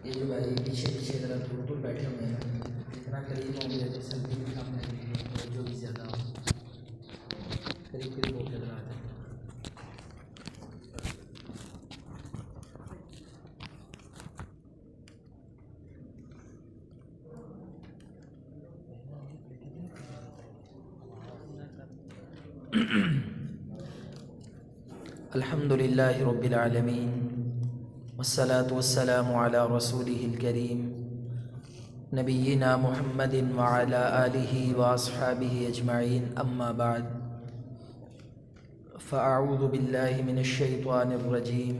یہ جو بھائی پیچھے پیچھے ذرا دور دور بیٹھے ہوئے ہیں، جتنا قریب ہوں گے تو سلفی بھی کم ہے، جو بھی زیادہ ہو قریب قریب ہو کے ذرا آ جائیں۔ الحمد للہ رب العالمین والصلاة والسلام علی رسولہ الکریم نبینا محمد وعلی آلہ واصحابہ اجمعین، اما بعد فاعوذ باللہ من الشیطان الرجیم،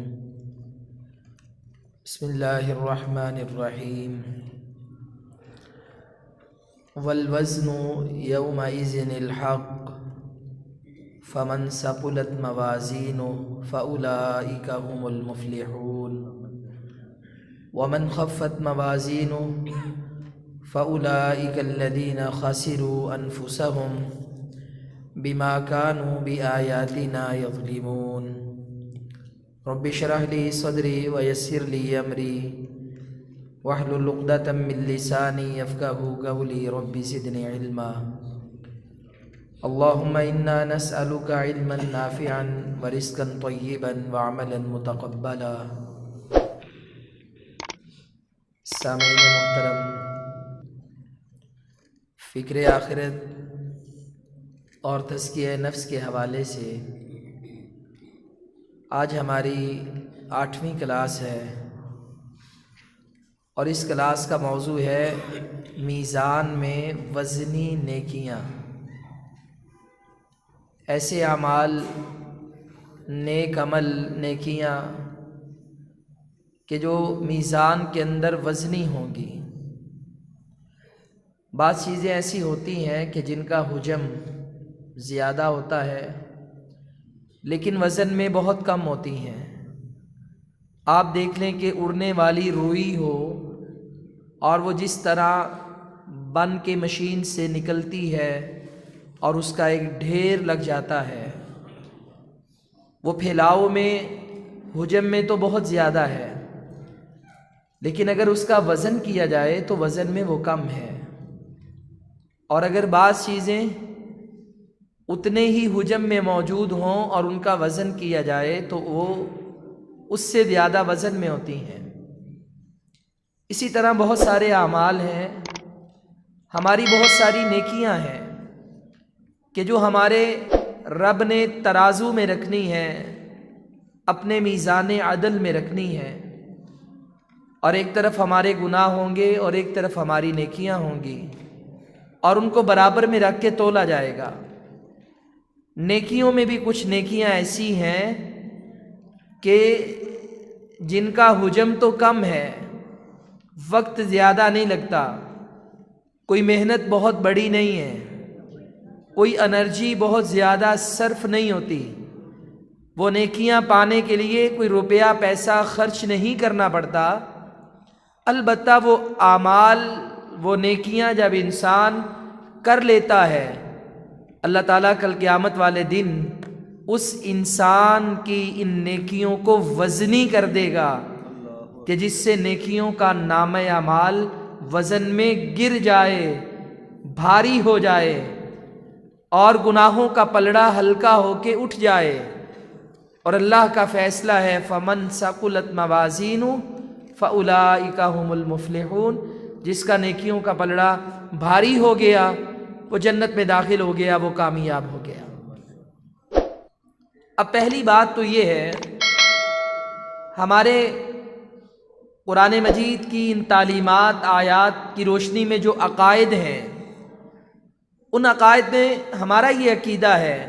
بسم اللہ الرحمن الرحیم۔ والوزن یومئذ الحق فمن ثقلت موازینہ فأولئک هم المفلحون ومن خفت موازینہ فأولئک الذین خسروا انفسهم بما كانوا بآیاتنا یظلمون۔ رب اشرح لی صدری ویسر لی امری واحلل عقدۃ من لسانی یفقہوا قولی، رب زدنی علما۔ اللہم انا نسألک علما نافعا ورزقا طیبا وعملا متقبلا۔ سامعین محترم، فکر آخرت اور تزکیہ نفس کے حوالے سے آج ہماری 8ویں کلاس ہے، اور اس کلاس کا موضوع ہے میزان میں وزنی نیکیاں، ایسے اعمال، نیک عمل، نیکیاں کہ جو میزان کے اندر وزنی ہوں گی۔ بعض چیزیں ایسی ہوتی ہیں کہ جن کا حجم زیادہ ہوتا ہے لیکن وزن میں بہت کم ہوتی ہیں۔ آپ دیکھ لیں کہ اڑنے والی روئی ہو اور وہ جس طرح بن کے مشین سے نکلتی ہے اور اس کا ایک ڈھیر لگ جاتا ہے، وہ پھیلاؤ میں، حجم میں تو بہت زیادہ ہے، لیکن اگر اس کا وزن کیا جائے تو وزن میں وہ کم ہے۔ اور اگر بعض چیزیں اتنے ہی حجم میں موجود ہوں اور ان کا وزن کیا جائے تو وہ اس سے زیادہ وزن میں ہوتی ہیں۔ اسی طرح بہت سارے اعمال ہیں، ہماری بہت ساری نیکیاں ہیں کہ جو ہمارے رب نے ترازو میں رکھنی ہے، اپنے میزان عدل میں رکھنی ہے، اور ایک طرف ہمارے گناہ ہوں گے اور ایک طرف ہماری نیکیاں ہوں گی، اور ان کو برابر میں رکھ کے تولا جائے گا۔ نیکیوں میں بھی کچھ نیکیاں ایسی ہیں کہ جن کا حجم تو کم ہے، وقت زیادہ نہیں لگتا، کوئی محنت بہت بڑی نہیں ہے، کوئی انرجی بہت زیادہ صرف نہیں ہوتی، وہ نیکیاں پانے کے لیے کوئی روپیہ پیسہ خرچ نہیں کرنا پڑتا۔ البتہ وہ اعمال، وہ نیکیاں جب انسان کر لیتا ہے، اللہ تعالیٰ کل قیامت والے دن اس انسان کی ان نیکیوں کو وزنی کر دے گا کہ جس سے نیکیوں کا نامہ اعمال وزن میں گر جائے، بھاری ہو جائے، اور گناہوں کا پلڑا ہلکا ہو کے اٹھ جائے۔ اور اللہ کا فیصلہ ہے فمن ثقلت موازینہ فاولئک هم المفلحون، جس کا نیکیوں کا پلڑا بھاری ہو گیا وہ جنت میں داخل ہو گیا، وہ کامیاب ہو گیا۔ اب پہلی بات تو یہ ہے، ہمارے قرآن مجید کی ان تعلیمات، آیات کی روشنی میں جو عقائد ہیں، ان عقائد میں ہمارا یہ عقیدہ ہے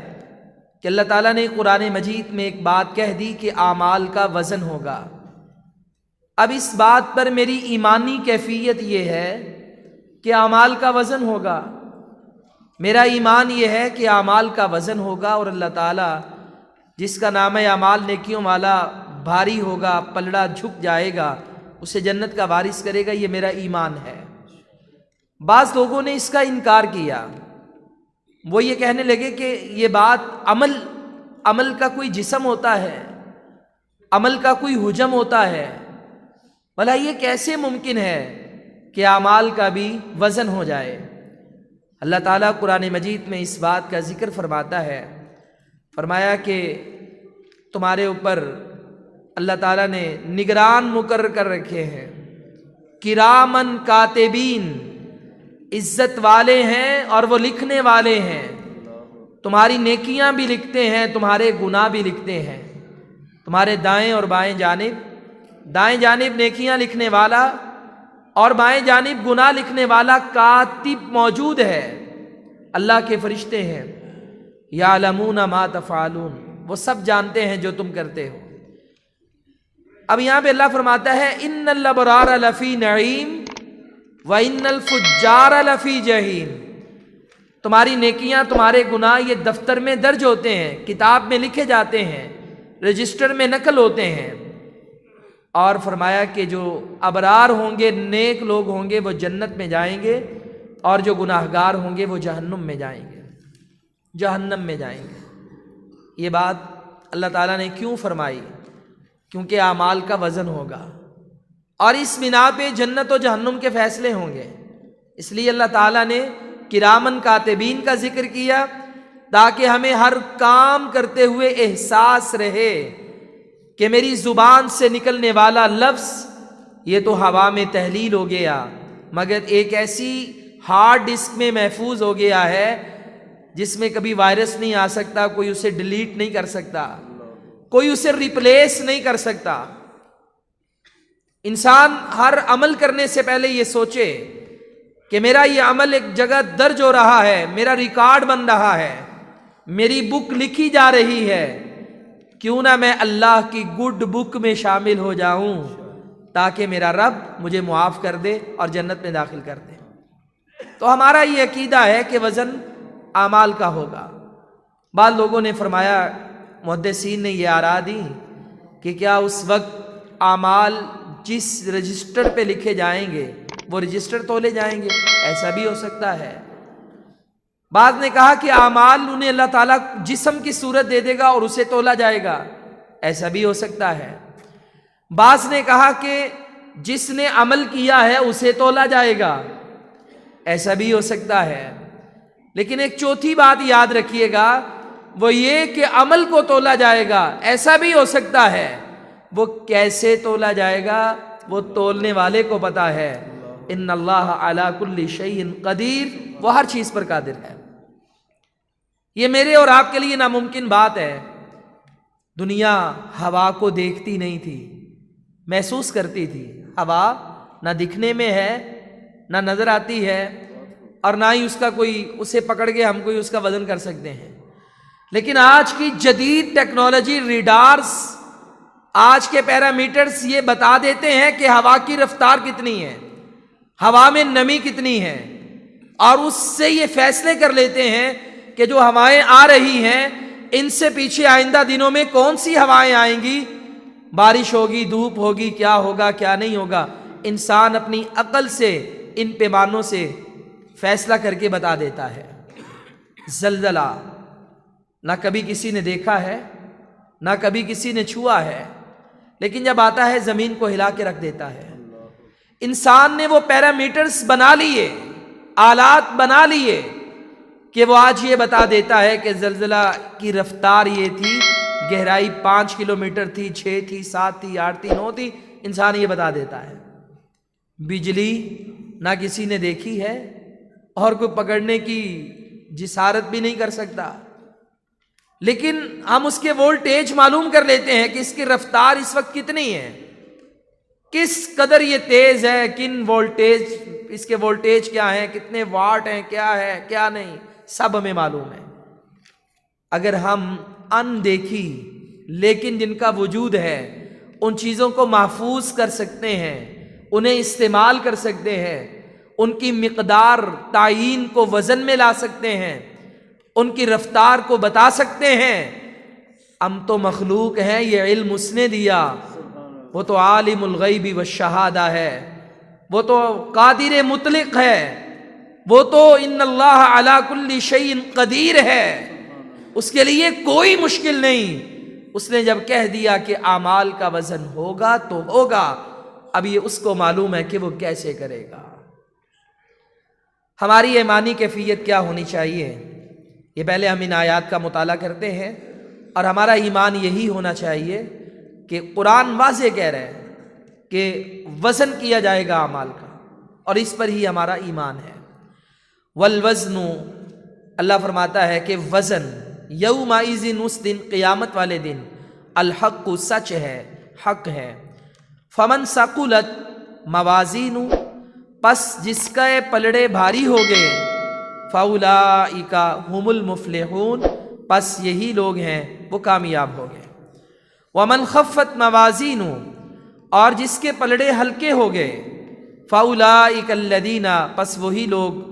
کہ اللہ تعالیٰ نے قرآن مجید میں ایک بات کہہ دی کہ اعمال کا وزن ہوگا۔ اب اس بات پر میری ایمانی کیفیت یہ ہے کہ اعمال کا وزن ہوگا، میرا ایمان یہ ہے کہ اعمال کا وزن ہوگا، اور اللہ تعالیٰ جس کا نام اعمال نیکیوں والا بھاری ہوگا، پلڑا جھک جائے گا، اسے جنت کا وارث کرے گا، یہ میرا ایمان ہے۔ بعض لوگوں نے اس کا انکار کیا، وہ یہ کہنے لگے کہ یہ بات عمل کا کوئی جسم ہوتا ہے، عمل کا کوئی حجم ہوتا ہے، بھلا یہ کیسے ممکن ہے کہ اعمال کا بھی وزن ہو جائے؟ اللہ تعالیٰ قرآن مجید میں اس بات کا ذکر فرماتا ہے، فرمایا کہ تمہارے اوپر اللہ تعالیٰ نے نگران مقرر کر رکھے ہیں، کرامن کاتبین، عزت والے ہیں اور وہ لکھنے والے ہیں، تمہاری نیکیاں بھی لکھتے ہیں، تمہارے گناہ بھی لکھتے ہیں۔ تمہارے دائیں اور بائیں جانب نیکیاں لکھنے والا اور بائیں جانب گناہ لکھنے والا کاتب موجود ہے، اللہ کے فرشتے ہیں، یعلمون ما تفعلون، وہ سب جانتے ہیں جو تم کرتے ہو۔ اب یہاں پہ اللہ فرماتا ہے ان الابرار لفی نعیم وان الفجار لفی جحیم، تمہاری نیکیاں تمہارے گناہ یہ دفتر میں درج ہوتے ہیں، کتاب میں لکھے جاتے ہیں، رجسٹر میں نقل ہوتے ہیں، اور فرمایا کہ جو ابرار ہوں گے، نیک لوگ ہوں گے، وہ جنت میں جائیں گے، اور جو گناہگار ہوں گے وہ جہنم میں جائیں گے۔ یہ بات اللہ تعالیٰ نے کیوں فرمائی؟ کیونکہ اعمال کا وزن ہوگا، اور اس بنا پہ جنت و جہنم کے فیصلے ہوں گے۔ اس لیے اللہ تعالیٰ نے کرامن کاتبین کا ذکر کیا، تاکہ ہمیں ہر کام کرتے ہوئے احساس رہے کہ میری زبان سے نکلنے والا لفظ یہ تو ہوا میں تحلیل ہو گیا، مگر ایک ایسی ہارڈ ڈسک میں محفوظ ہو گیا ہے جس میں کبھی وائرس نہیں آ سکتا، کوئی اسے ڈیلیٹ نہیں کر سکتا، کوئی اسے ریپلیس نہیں کر سکتا۔ انسان ہر عمل کرنے سے پہلے یہ سوچے کہ میرا یہ عمل ایک جگہ درج ہو رہا ہے، میرا ریکارڈ بن رہا ہے، میری بک لکھی جا رہی ہے، کیوں نہ میں اللہ کی گڈ بک میں شامل ہو جاؤں تاکہ میرا رب مجھے معاف کر دے اور جنت میں داخل کر دے۔ تو ہمارا یہ عقیدہ ہے کہ وزن اعمال کا ہوگا۔ بعض لوگوں نے فرمایا، محدثین نے یہ آراء دی کہ کیا اس وقت اعمال جس رجسٹر پہ لکھے جائیں گے وہ رجسٹر تولے جائیں گے؟ ایسا بھی ہو سکتا ہے۔ بعض نے کہا کہ اعمال انہیں اللہ تعالیٰ جسم کی صورت دے دے گا اور اسے تولا جائے گا، ایسا بھی ہو سکتا ہے۔ بعض نے کہا کہ جس نے عمل کیا ہے اسے تولا جائے گا، ایسا بھی ہو سکتا ہے۔ لیکن ایک چوتھی بات یاد رکھیے گا، وہ یہ کہ عمل کو تولا جائے گا، ایسا بھی ہو سکتا ہے۔ وہ کیسے تولا جائے گا وہ تولنے والے کو پتا ہے۔ ان اللہ علی کل شیء قدیر، وہ ہر چیز پر قادر ہے۔ یہ میرے اور آپ کے لیے ناممکن بات ہے۔ دنیا ہوا کو دیکھتی نہیں تھی، محسوس کرتی تھی۔ ہوا نہ دکھنے میں ہے، نہ نظر آتی ہے، اور نہ ہی اس کا کوئی اسے پکڑ کے ہم کوئی اس کا وزن کر سکتے ہیں۔ لیکن آج کی جدید ٹیکنالوجی، ریڈارز، آج کے پیرامیٹرز یہ بتا دیتے ہیں کہ ہوا کی رفتار کتنی ہے، ہوا میں نمی کتنی ہے، اور اس سے یہ فیصلے کر لیتے ہیں کہ جو ہوائیں آ رہی ہیں ان سے پیچھے آئندہ دنوں میں کون سی ہوائیں آئیں گی، بارش ہوگی، دھوپ ہوگی، کیا ہوگا کیا نہیں ہوگا۔ انسان اپنی عقل سے ان پیمانوں سے فیصلہ کر کے بتا دیتا ہے۔ زلزلہ نہ کبھی کسی نے دیکھا ہے، نہ کبھی کسی نے چھوا ہے، لیکن جب آتا ہے زمین کو ہلا کے رکھ دیتا ہے۔ انسان نے وہ پیرامیٹرز بنا لیے، آلات بنا لیے کہ وہ آج یہ بتا دیتا ہے کہ زلزلہ کی رفتار یہ تھی، گہرائی 5 کلومیٹر تھی، 6 تھی، 7 تھی، 8 تھی، 9 تھی، انسان یہ بتا دیتا ہے۔ بجلی نہ کسی نے دیکھی ہے اور کوئی پکڑنے کی جسارت بھی نہیں کر سکتا، لیکن ہم اس کے وولٹیج معلوم کر لیتے ہیں کہ اس کی رفتار اس وقت کتنی ہے، کس قدر یہ تیز ہے، کن وولٹیج، اس کے وولٹیج کیا ہیں، کتنے واٹ ہیں، کیا ہے کیا نہیں، سب ہمیں معلوم ہے۔ اگر ہم اندیکھی لیکن جن کا وجود ہے ان چیزوں کو محفوظ کر سکتے ہیں، انہیں استعمال کر سکتے ہیں، ان کی مقدار تعیین کو وزن میں لا سکتے ہیں، ان کی رفتار کو بتا سکتے ہیں، ہم تو مخلوق ہیں، یہ علم اس نے دیا، وہ تو عالم الغیب والشہادہ ہے، وہ تو قادر مطلق ہے، وہ تو ان اللہ علی کل شیء قدیر ہے، اس کے لیے کوئی مشکل نہیں۔ اس نے جب کہہ دیا کہ اعمال کا وزن ہوگا تو ہوگا، اب یہ اس کو معلوم ہے کہ وہ کیسے کرے گا۔ ہماری ایمانی کیفیت کیا ہونی چاہیے؟ یہ پہلے ہم ان آیات کا مطالعہ کرتے ہیں، اور ہمارا ایمان یہی ہونا چاہیے کہ قرآن واضح کہہ رہا ہے کہ وزن کیا جائے گا اعمال کا، اور اس پر ہی ہمارا ایمان ہے۔ والوزن، اللہ فرماتا ہے کہ وزن یومئذ، اس دن، قیامت والے دن، الحق، سچ ہے، حق ہے۔ فمن ثقلت موازین، پس جس کا پلڑے بھاری ہو گئے، فاولئک هم المفلحون، پس یہی لوگ ہیں وہ کامیاب ہو گئے۔ ومن خفت موازین، اور جس کے پلڑے ہلکے ہو گئے، فاولئک الذین، پس وہی لوگ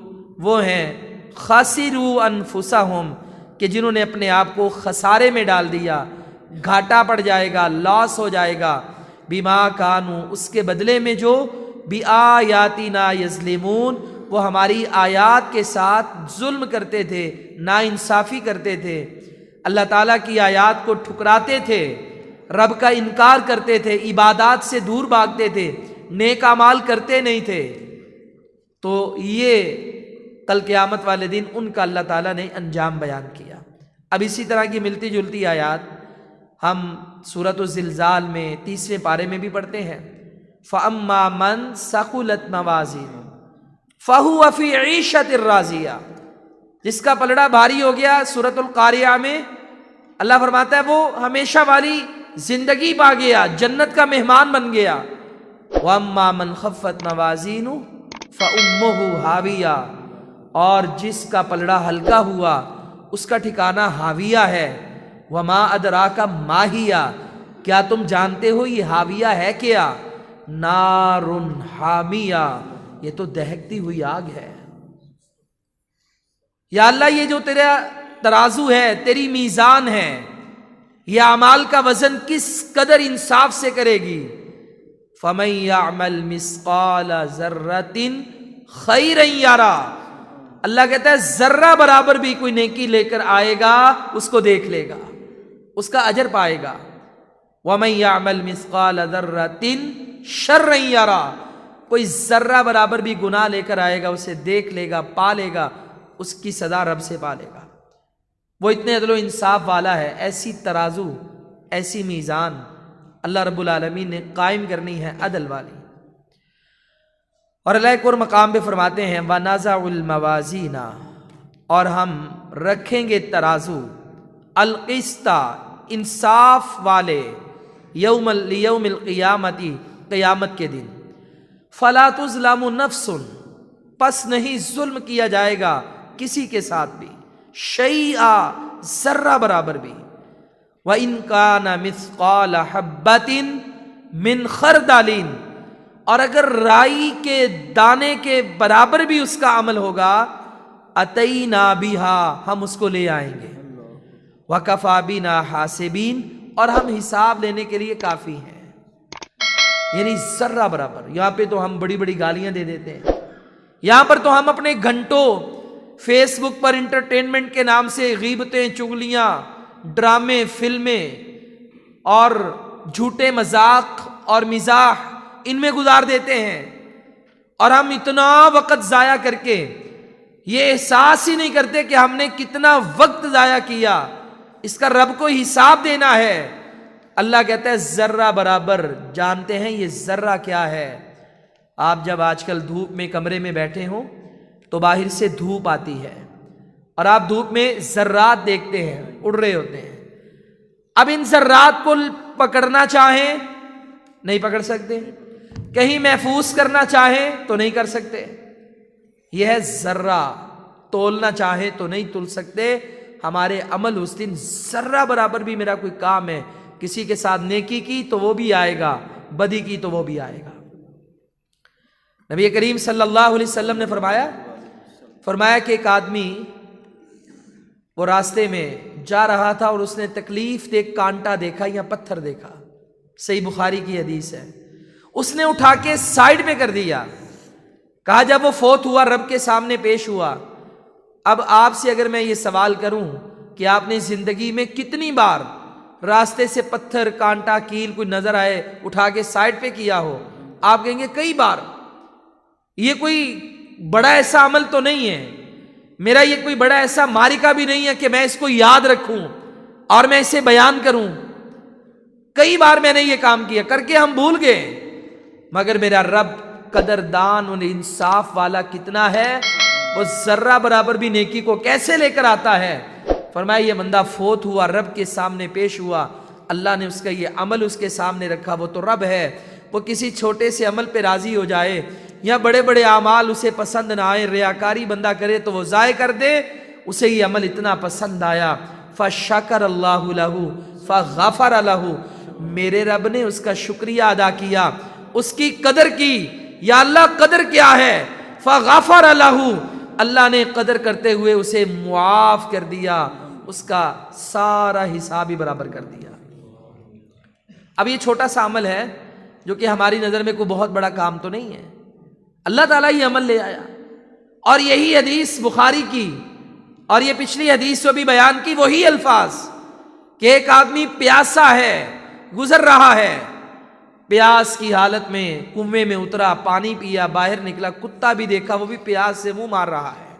وہ ہیں، خاسروا انفسہم، کہ جنہوں نے اپنے آپ کو خسارے میں ڈال دیا، گھاٹا پڑ جائے گا، لاس ہو جائے گا، بما کانوا، اس کے بدلے میں جو بآیاتنا یظلمون، وہ ہماری آیات کے ساتھ ظلم کرتے تھے، ناانصافی کرتے تھے، اللہ تعالیٰ کی آیات کو ٹھکراتے تھے، رب کا انکار کرتے تھے، عبادات سے دور بھاگتے تھے، نیک اعمال کرتے نہیں تھے۔ تو یہ کل قیامت والے دن ان کا اللہ تعالیٰ نے انجام بیان کیا۔ اب اسی طرح کی ملتی جلتی آیات ہم سورۃ الزلزال میں 30ویں پارے میں بھی پڑھتے ہیں۔ فَأَمَّا مَنْ ثَقُلَتْ مَوَازِينُهُ فَهُوَ فِي عِيشَةٍ رَاضِيَةٍ، جس کا پلڑا بھاری ہو گیا، سورۃ القاریہ میں اللہ فرماتا ہے وہ ہمیشہ والی زندگی پا گیا، جنت کا مہمان بن گیا۔ وَأَمَّا مَنْ خَفَّتْ مَوَازِينُهُ فَأُمُّهُ هَاوِيَةٌ، اور جس کا پلڑا ہلکا ہوا اس کا ٹھکانہ ہاویہ ہے۔ وما ادراک ما ہیہ، کیا تم جانتے ہو یہ ہاویہ ہے کیا؟ نار حامیہ، یہ تو دہکتی ہوئی آگ ہے۔ یا اللہ یہ جو تیرا ترازو ہے، تیری میزان ہے، یہ اعمال کا وزن کس قدر انصاف سے کرے گی؟ فَمَن يَعْمَلْ مِثْقَالَ ذَرَّةٍ خَيْرًا يَرَى، اللہ کہتا ہے ذرہ برابر بھی کوئی نیکی لے کر آئے گا اس کو دیکھ لے گا، اس کا اجر پائے گا۔ وَمَن يَعْمَلْ مِثْقَالَ ذَرَّةٍ شَرًّا يَرَى، کوئی ذرہ برابر بھی گناہ لے کر آئے گا اسے دیکھ لے گا، پا لے گا، اس کی سزا رب سے پا لے گا۔ وہ اتنے عدل و انصاف والا ہے، ایسی ترازو، ایسی میزان اللہ رب العالمین نے قائم کرنی ہے، عدل والی۔ اور اللہ ایک اور مقام پہ فرماتے ہیں وَنَزَعُ الْمَوَازِينَ، اور ہم رکھیں گے ترازو، القسط، انصاف والے، یوم القیامت، قیامت کے دن، فَلَا تُظْلَمُ نَفْسٌ، پس نہیں ظلم کیا جائے گا کسی کے ساتھ بھی، شَيْئًا، ذرہ برابر بھی، وَإِن كَانَ مِثْقَالَ حَبَّةٍ مِّنْ خَرْدَلٍ، اور اگر رائی کے دانے کے برابر بھی اس کا عمل ہوگا، أَتَيْنَا بِهَا، ہم اس کو لے آئیں گے، وَكَفَى بِنَا حَاسِبِينَ، اور ہم حساب لینے کے لیے کافی ہیں۔ یعنی ذرہ برابر۔ یہاں پہ تو ہم بڑی بڑی گالیاں دے دیتے ہیں، یہاں پر تو ہم اپنے گھنٹوں فیس بک پر انٹرٹینمنٹ کے نام سے غیبتیں، چغلیاں، ڈرامے، فلمیں اور جھوٹے مذاق اور مزاح ان میں گزار دیتے ہیں، اور ہم اتنا وقت ضائع کر کے یہ احساس ہی نہیں کرتے کہ ہم نے کتنا وقت ضائع کیا، اس کا رب کو حساب دینا ہے۔ اللہ کہتا ہے ذرہ برابر۔ جانتے ہیں یہ ذرہ کیا ہے؟ آپ جب آج کل دھوپ میں کمرے میں بیٹھے ہوں تو باہر سے دھوپ آتی ہے اور آپ دھوپ میں ذرات دیکھتے ہیں اڑ رہے ہوتے ہیں۔ اب ان ذرات کو پکڑنا چاہیں نہیں پکڑ سکتے، کہیں محفوظ کرنا چاہیں تو نہیں کر سکتے۔ یہ ہے ذرہ، تولنا چاہیں تو نہیں تول سکتے۔ ہمارے عمل اس دن ذرہ برابر بھی میرا کوئی کام ہے، کسی کے ساتھ نیکی کی تو وہ بھی آئے گا، بدی کی تو وہ بھی آئے گا۔ نبی کریم صلی اللہ علیہ وسلم نے فرمایا کہ ایک آدمی وہ راستے میں جا رہا تھا اور اس نے تکلیف دہ کانٹا دیکھا یا پتھر دیکھا، صحیح بخاری کی حدیث ہے۔ اس نے اٹھا کے سائیڈ میں کر دیا، کہا جب وہ فوت ہوا رب کے سامنے پیش ہوا، اب آپ سے اگر میں یہ سوال کروں کہ آپ نے زندگی میں کتنی بار راستے سے پتھر، کانٹا، کیل کوئی نظر آئے اٹھا کے سائیڈ پہ کیا ہو، آپ کہیں گے کئی بار، یہ کوئی بڑا ایسا عمل تو نہیں ہے، میرا یہ کوئی بڑا ایسا معرکہ بھی نہیں ہے کہ میں اس کو یاد رکھوں اور میں اسے بیان کروں، کئی بار میں نے یہ کام کیا، کر کے ہم بھول گئے، مگر میرا رب قدردان اور انصاف والا کتنا ہے، وہ ذرہ برابر بھی نیکی کو کیسے لے کر آتا ہے۔ فرمایا یہ بندہ فوت ہوا، رب کے سامنے پیش ہوا، اللہ نے اس کا یہ عمل اس کے سامنے رکھا، وہ تو رب ہے، وہ کسی چھوٹے سے عمل پہ راضی ہو جائے یا بڑے بڑے اعمال اسے پسند نہ آئے، ریاکاری بندہ کرے تو وہ ضائع کر دے، اسے یہ عمل اتنا پسند آیا، فشکر اللہ لہ فغفر لہ، میرے رب نے اس کا شکریہ ادا کیا، اس کی قدر کی، یا اللہ قدر کیا ہے، فغفر لہ، اللہ نے قدر کرتے ہوئے اسے معاف کر دیا، اس کا سارا حساب ہی برابر کر دیا۔ اب یہ چھوٹا سا عمل ہے جو کہ ہماری نظر میں کوئی بہت بڑا کام تو نہیں ہے، اللہ تعالیٰ یہ عمل لے آیا، اور یہی حدیث بخاری کی اور یہ پچھلی حدیث جو بھی بیان کی وہی الفاظ کہ ایک آدمی پیاسا ہے، گزر رہا ہے، پیاس کی حالت میں کنویں میں اترا، پانی پیا، باہر نکلا، کتا بھی دیکھا، وہ بھی پیاس سے منہ مار رہا ہے،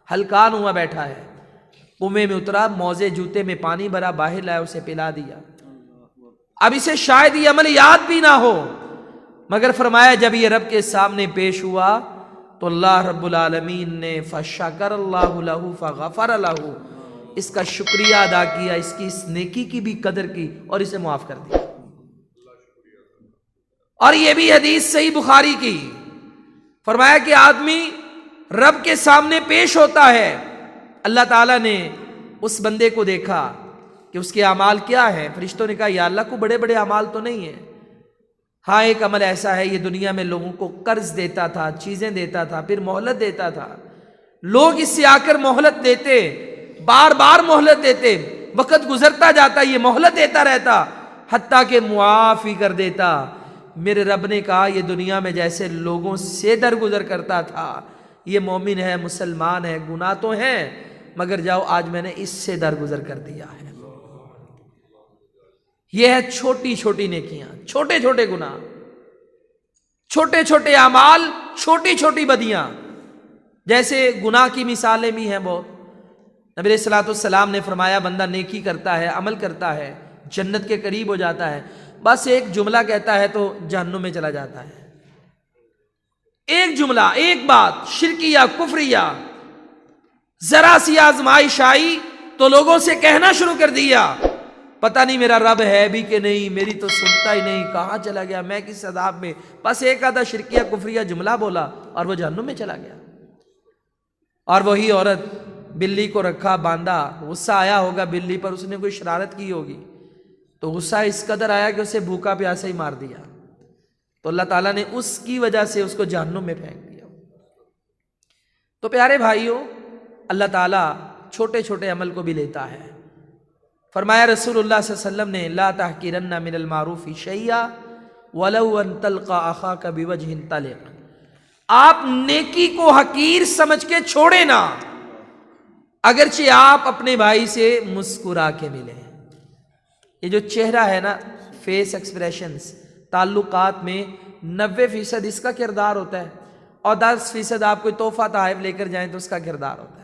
ہلکان ہوا بیٹھا ہے، کنویں میں اترا، موزے جوتے میں پانی بھرا، باہر لایا، اسے پلا دیا۔ اب اسے شاید یہ عمل یاد بھی نہ ہو، مگر فرمایا جب یہ رب کے سامنے پیش ہوا تو اللہ رب العالمین نے فشکر اللہ لہ فغفر لہ، اس کا شکریہ ادا کیا، اس کی اس نیکی کی بھی قدر کی اور اسے معاف کر دیا۔ اور یہ بھی حدیث صحیح بخاری کی، فرمایا کہ آدمی رب کے سامنے پیش ہوتا ہے، اللہ تعالیٰ نے اس بندے کو دیکھا کہ اس کے اعمال کیا ہیں، فرشتوں نے کہا یا اللہ کو بڑے بڑے اعمال تو نہیں ہیں، ہاں ایک عمل ایسا ہے، یہ دنیا میں لوگوں کو قرض دیتا تھا، چیزیں دیتا تھا، پھر مہلت دیتا تھا، لوگ اس سے آ کر مہلت دیتے، بار بار مہلت دیتے، وقت گزرتا جاتا یہ مہلت دیتا رہتا حتیٰ کہ معاف ہی کر دیتا۔ میرے رب نے کہا یہ دنیا میں جیسے لوگوں سے درگزر کرتا تھا، یہ مومن ہے، مسلمان ہے، گناہ تو ہیں، مگر جاؤ آج میں نے اس سے درگزر کر دیا ہے۔ یہ ہے چھوٹی چھوٹی نیکیاں، چھوٹے چھوٹے گناہ، چھوٹے چھوٹے اعمال، چھوٹی چھوٹی بدیاں، جیسے گناہ کی مثالیں بھی ہیں بہت۔ نبی علیہ الصلوۃ والسلام نے فرمایا بندہ نیکی کرتا ہے، عمل کرتا ہے، جنت کے قریب ہو جاتا ہے، بس ایک جملہ کہتا ہے تو جہنم میں چلا جاتا ہے، ایک جملہ، ایک بات، شرکیہ، کفریہ، ذرا سی آزمائش آئی تو لوگوں سے کہنا شروع کر دیا پتہ نہیں میرا رب ہے بھی کہ نہیں، میری تو سنتا ہی نہیں، کہاں چلا گیا، میں کس عذاب میں، بس ایک آدھا شرکیہ کفریہ جملہ بولا اور وہ جہنم میں چلا گیا۔ اور وہی عورت بلی کو رکھا باندھا، غصہ آیا ہوگا بلی پر، اس نے کوئی شرارت کی ہوگی تو غصہ اس قدر آیا کہ اسے بھوکا پیاسا ہی مار دیا، تو اللہ تعالیٰ نے اس کی وجہ سے اس کو جہنم میں پھینک دیا۔ تو پیارے بھائیوں، اللہ تعالیٰ چھوٹے چھوٹے عمل کو بھی لیتا ہے۔ فرمایا رسول اللہ صلی اللہ علیہ وسلم نے لا تحقرن من المعروف شیئا ولو ان تلقى اخاك بوجه طلق، آپ نیکی کو حقیر سمجھ کے چھوڑے نہ، اگرچہ آپ اپنے بھائی سے مسکرا کے ملیں۔ یہ جو چہرہ ہے نا، فیس ایکسپریشنز، تعلقات میں 90% اس کا کردار ہوتا ہے، اور 10% آپ کوئی تحفہ تحائف لے کر جائیں تو اس کا کردار ہوتا ہے۔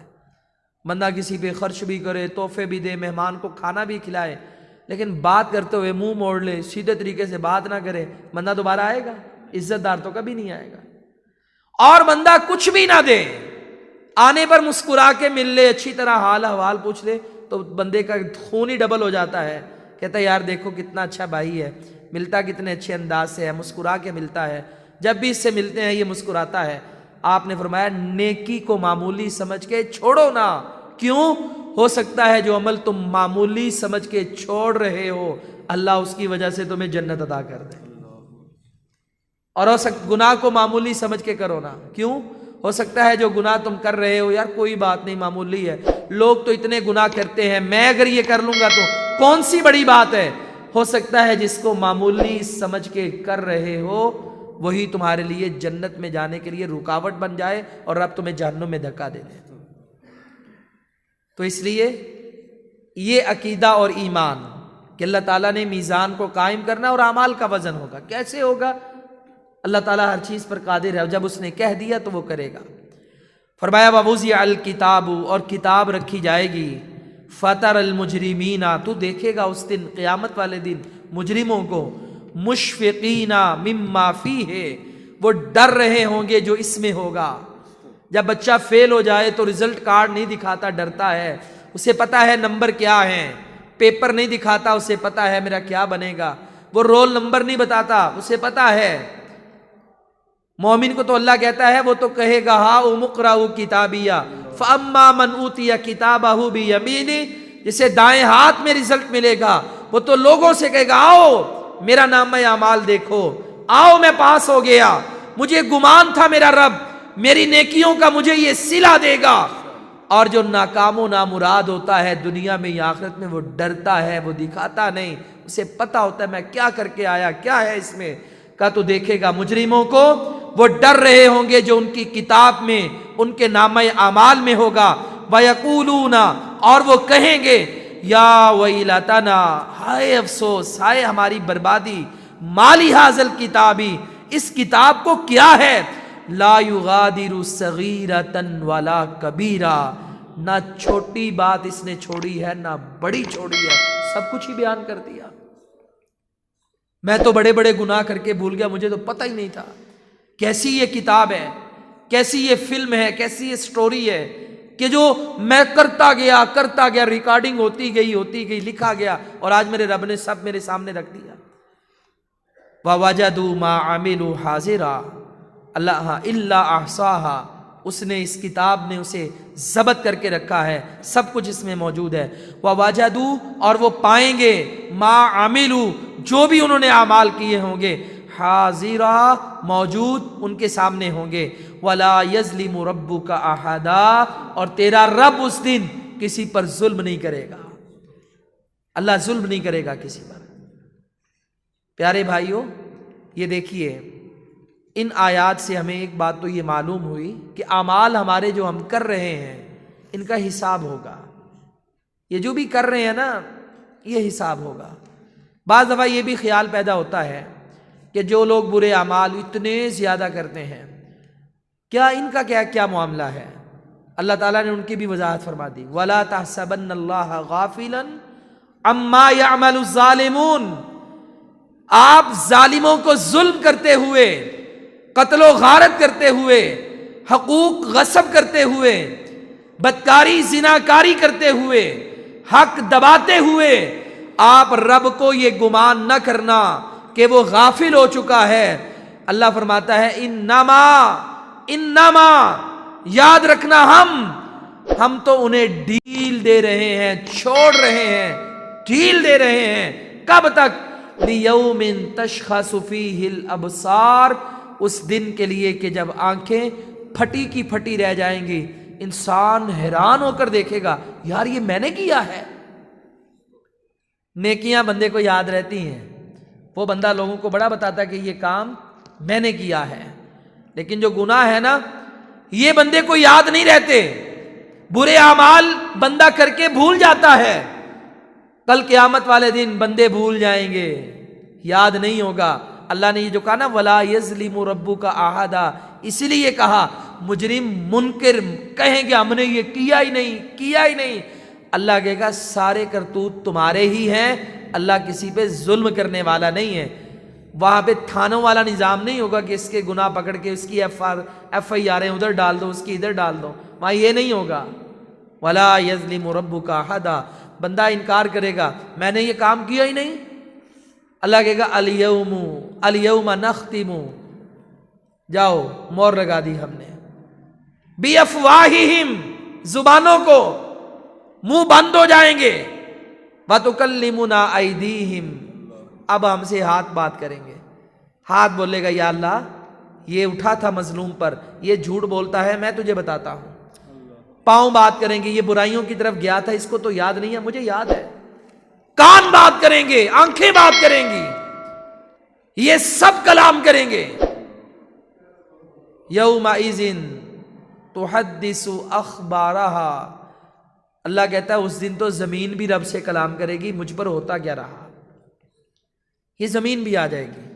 بندہ کسی پہ خرچ بھی کرے، تحفے بھی دے، مہمان کو کھانا بھی کھلائے، لیکن بات کرتے ہوئے منہ موڑ لے، سیدھے طریقے سے بات نہ کرے، بندہ دوبارہ آئے گا؟ عزت دار تو کبھی نہیں آئے گا۔ اور بندہ کچھ بھی نہ دے، آنے پر مسکرا کے مل لے، اچھی طرح حال احوال پوچھ لے، تو بندے کا خون ہی ڈبل ہو جاتا ہے، کہتا ہے یار دیکھو کتنا اچھا بھائی ہے، ملتا کتنے اچھے انداز سے ہے، مسکرا کے ملتا ہے، جب بھی اس سے ملتے ہیں یہ مسکراتا ہے۔ آپ نے فرمایا نیکی کو معمولی سمجھ کے چھوڑو نہ، کیوں؟ ہو سکتا ہے جو عمل تم معمولی سمجھ کے چھوڑ رہے ہو اللہ اس کی وجہ سے تمہیں جنت عطا کر دے، اور ہو سکتا گناہ کو معمولی سمجھ کے کرو نا، کیوں؟ ہو سکتا ہے جو گناہ تم کر رہے ہو یار کوئی بات نہیں، معمولی ہے، لوگ تو اتنے گناہ کرتے ہیں، میں اگر یہ کر لوں گا تو کون سی بڑی بات ہے۔ ہو سکتا ہے جس کو معمولی سمجھ کے کر رہے ہو وہی تمہارے لیے جنت میں جانے کے لیے رکاوٹ بن جائے اور رب تمہیں جہنم میں دھکا دے دے۔ تو اس لیے یہ عقیدہ اور ایمان کہ اللہ تعالیٰ نے میزان کو قائم کرنا اور اعمال کا وزن ہوگا، کیسے ہوگا؟ اللہ تعالیٰ ہر چیز پر قادر ہے، جب اس نے کہہ دیا تو وہ کرے گا۔ فرمایا وَوُضِعَ الْكِتَابُ، اور کتاب رکھی جائے گی، فَتَرَ الْمُجْرِمِينَ، تو دیکھے گا اس دن، قیامت والے دن، مجرموں کو، مُشْفِقِينَ مِمَّا فِيهِ، وہ ڈر رہے ہوں گے جو اس میں ہوگا۔ جب بچہ فیل ہو جائے تو رزلٹ کارڈ نہیں دکھاتا، ڈرتا ہے، اسے پتا ہے نمبر کیا ہیں، پیپر نہیں دکھاتا، اسے پتا ہے میرا کیا بنے گا، وہ رول نمبر نہیں بتاتا، اسے پتا ہے۔ مومن کو تو اللہ کہتا ہے وہ تو کہے گا ہاؤم اقرؤوا کتابیہ فاما من اوتی کتابہ بیمینہ، جسے دائیں ہاتھ میں رزلٹ ملے گا وہ تو لوگوں سے کہے گا آؤ میرا نامہ اعمال دیکھو، آؤ میں پاس ہو گیا، مجھے گمان تھا میرا رب میری نیکیوں کا مجھے یہ صلہ دے گا۔ اور جو ناکام و نامراد ہوتا ہے دنیا میں یا آخرت میں، وہ ڈرتا ہے، وہ دکھاتا نہیں، اسے پتا ہوتا ہے میں کیا کر کے آیا، کیا ہے اس میں کا، تو دیکھے گا مجرموں کو وہ ڈر رہے ہوں گے جو ان کی کتاب میں، ان کے نامہ اعمال میں ہوگا۔ وَيَقُولُونَ، اور وہ کہیں گے یا ویلتنا، ہائے افسوس، ہائے ہماری بربادی، مالی حاصل کتابی، اس کتاب کو کیا ہے، لا یغادر صغیرۃ ولا کبیرہ، نہ چھوٹی بات اس نے چھوڑی ہے نہ بڑی چھوڑی ہے، سب کچھ ہی بیان کر دیا۔ میں تو بڑے بڑے گناہ کر کے بھول گیا، مجھے تو پتہ ہی نہیں تھا۔ کیسی یہ کتاب ہے، کیسی یہ فلم ہے، کیسی یہ سٹوری ہے کہ جو میں کرتا گیا، ریکارڈنگ ہوتی گئی، لکھا گیا، اور آج میرے رب نے سب میرے سامنے رکھ دیا۔ وَوَجَدُوا مَا عَمِلُوا حَاضِرًا، اللہ ہاں الا احصاہا، اس نے اس کتاب نے اسے ضبط کر کے رکھا ہے، سب کچھ اس میں موجود ہے۔ وَوَجَدُوا، اور وہ پائیں گے، مَا عَمِلُوا، جو بھی انہوں نے اعمال کیے ہوں گے، حاضرا، موجود ان کے سامنے ہوں گے۔ وَلَا يَظْلِمُ رَبُّكَ أَحَدًا، اور تیرا رب اس دن کسی پر ظلم نہیں کرے گا، اللہ ظلم نہیں کرے گا کسی پر۔ پیارے بھائیوں، یہ دیکھیے ان آیات سے ہمیں ایک بات تو یہ معلوم ہوئی کہ اعمال ہمارے جو ہم کر رہے ہیں ان کا حساب ہوگا، یہ جو بھی کر رہے ہیں نا یہ حساب ہوگا۔ بعض دفعہ یہ بھی خیال پیدا ہوتا ہے کہ جو لوگ برے اعمال اتنے زیادہ کرتے ہیں، کیا ان کا کیا معاملہ ہے؟ اللہ تعالیٰ نے ان کی بھی وضاحت فرما دی، وَلَا تَحْسَبَنَّ اللَّهَ غَافِلًا عَمَّا يَعْمَلُ الظَّالِمُونَ، آپ ظالموں کو ظلم کرتے ہوئے، قتل و غارت کرتے ہوئے، حقوق غصب کرتے ہوئے، بدکاری زناکاری کرتے ہوئے، حق دباتے ہوئے، آپ رب کو یہ گمان نہ کرنا کہ وہ غافل ہو چکا ہے۔ اللہ فرماتا ہے انما یاد رکھنا، ہم تو انہیں ڈھیل دے رہے ہیں، چھوڑ رہے ہیں، ڈھیل دے رہے ہیں، کب تک؟ لیوم تشخص فیہ الابصار، اس دن کے لیے کہ جب آنکھیں پھٹی کی پھٹی رہ جائیں گی، انسان حیران ہو کر دیکھے گا یار یہ میں نے کیا ہے۔ نیکیاں بندے کو یاد رہتی ہیں، وہ بندہ لوگوں کو بڑا بتاتا ہے کہ یہ کام میں نے کیا ہے، لیکن جو گناہ ہے نا یہ بندے کو یاد نہیں رہتے، برے اعمال بندہ کر کے بھول جاتا ہے، کل قیامت والے دن بندے بھول جائیں گے، یاد نہیں ہوگا۔ اللہ نے یہ جو کہا نا وَلَا يَظْلِمُ رَبُّكَ أَحَدًا، اسی لیے کہا مجرم منکر کہیں گے ہم نے یہ کیا ہی نہیں، اللہ کہے گا سارے کرتوت تمہارے ہی ہیں، اللہ کسی پہ ظلم کرنے والا نہیں ہے۔ وہاں پہ تھانوں والا نظام نہیں ہوگا کہ اس کے گناہ پکڑ کے اس کی ایف آئی آریں ادھر ڈال دو، اس کی ادھر ڈال دو، وہاں یہ نہیں ہوگا۔ وَلَا يَظْلِمُ رَبُّكَ أَحَدًا، بندہ انکار کرے گا میں نے یہ کام کیا ہی نہیں، اللہ کہے گا الیوم نختم، جاؤ مور لگا دی ہم نے، بِأَفْوَاهِهِمْ، زبانوں کو، منہ بند ہو جائیں گے، وَتُكَلِّمُنَا أَيْدِيهِمْ، اب ہم سے ہاتھ بات کریں گے، ہاتھ بولے گا یا اللہ یہ اٹھا تھا مظلوم پر، یہ جھوٹ بولتا ہے میں تجھے بتاتا ہوں، پاؤں بات کریں گے یہ برائیوں کی طرف گیا تھا اس کو تو یاد نہیں ہے مجھے یاد ہے، کان بات کریں گے، آنکھیں بات کریں گی، یہ سب کلام کریں گے۔ یومئذ تحدث اخبارہا، اللہ کہتا ہے اس دن تو زمین بھی رب سے کلام کرے گی مجھ پر ہوتا کیا رہا، یہ زمین بھی آ جائے گی۔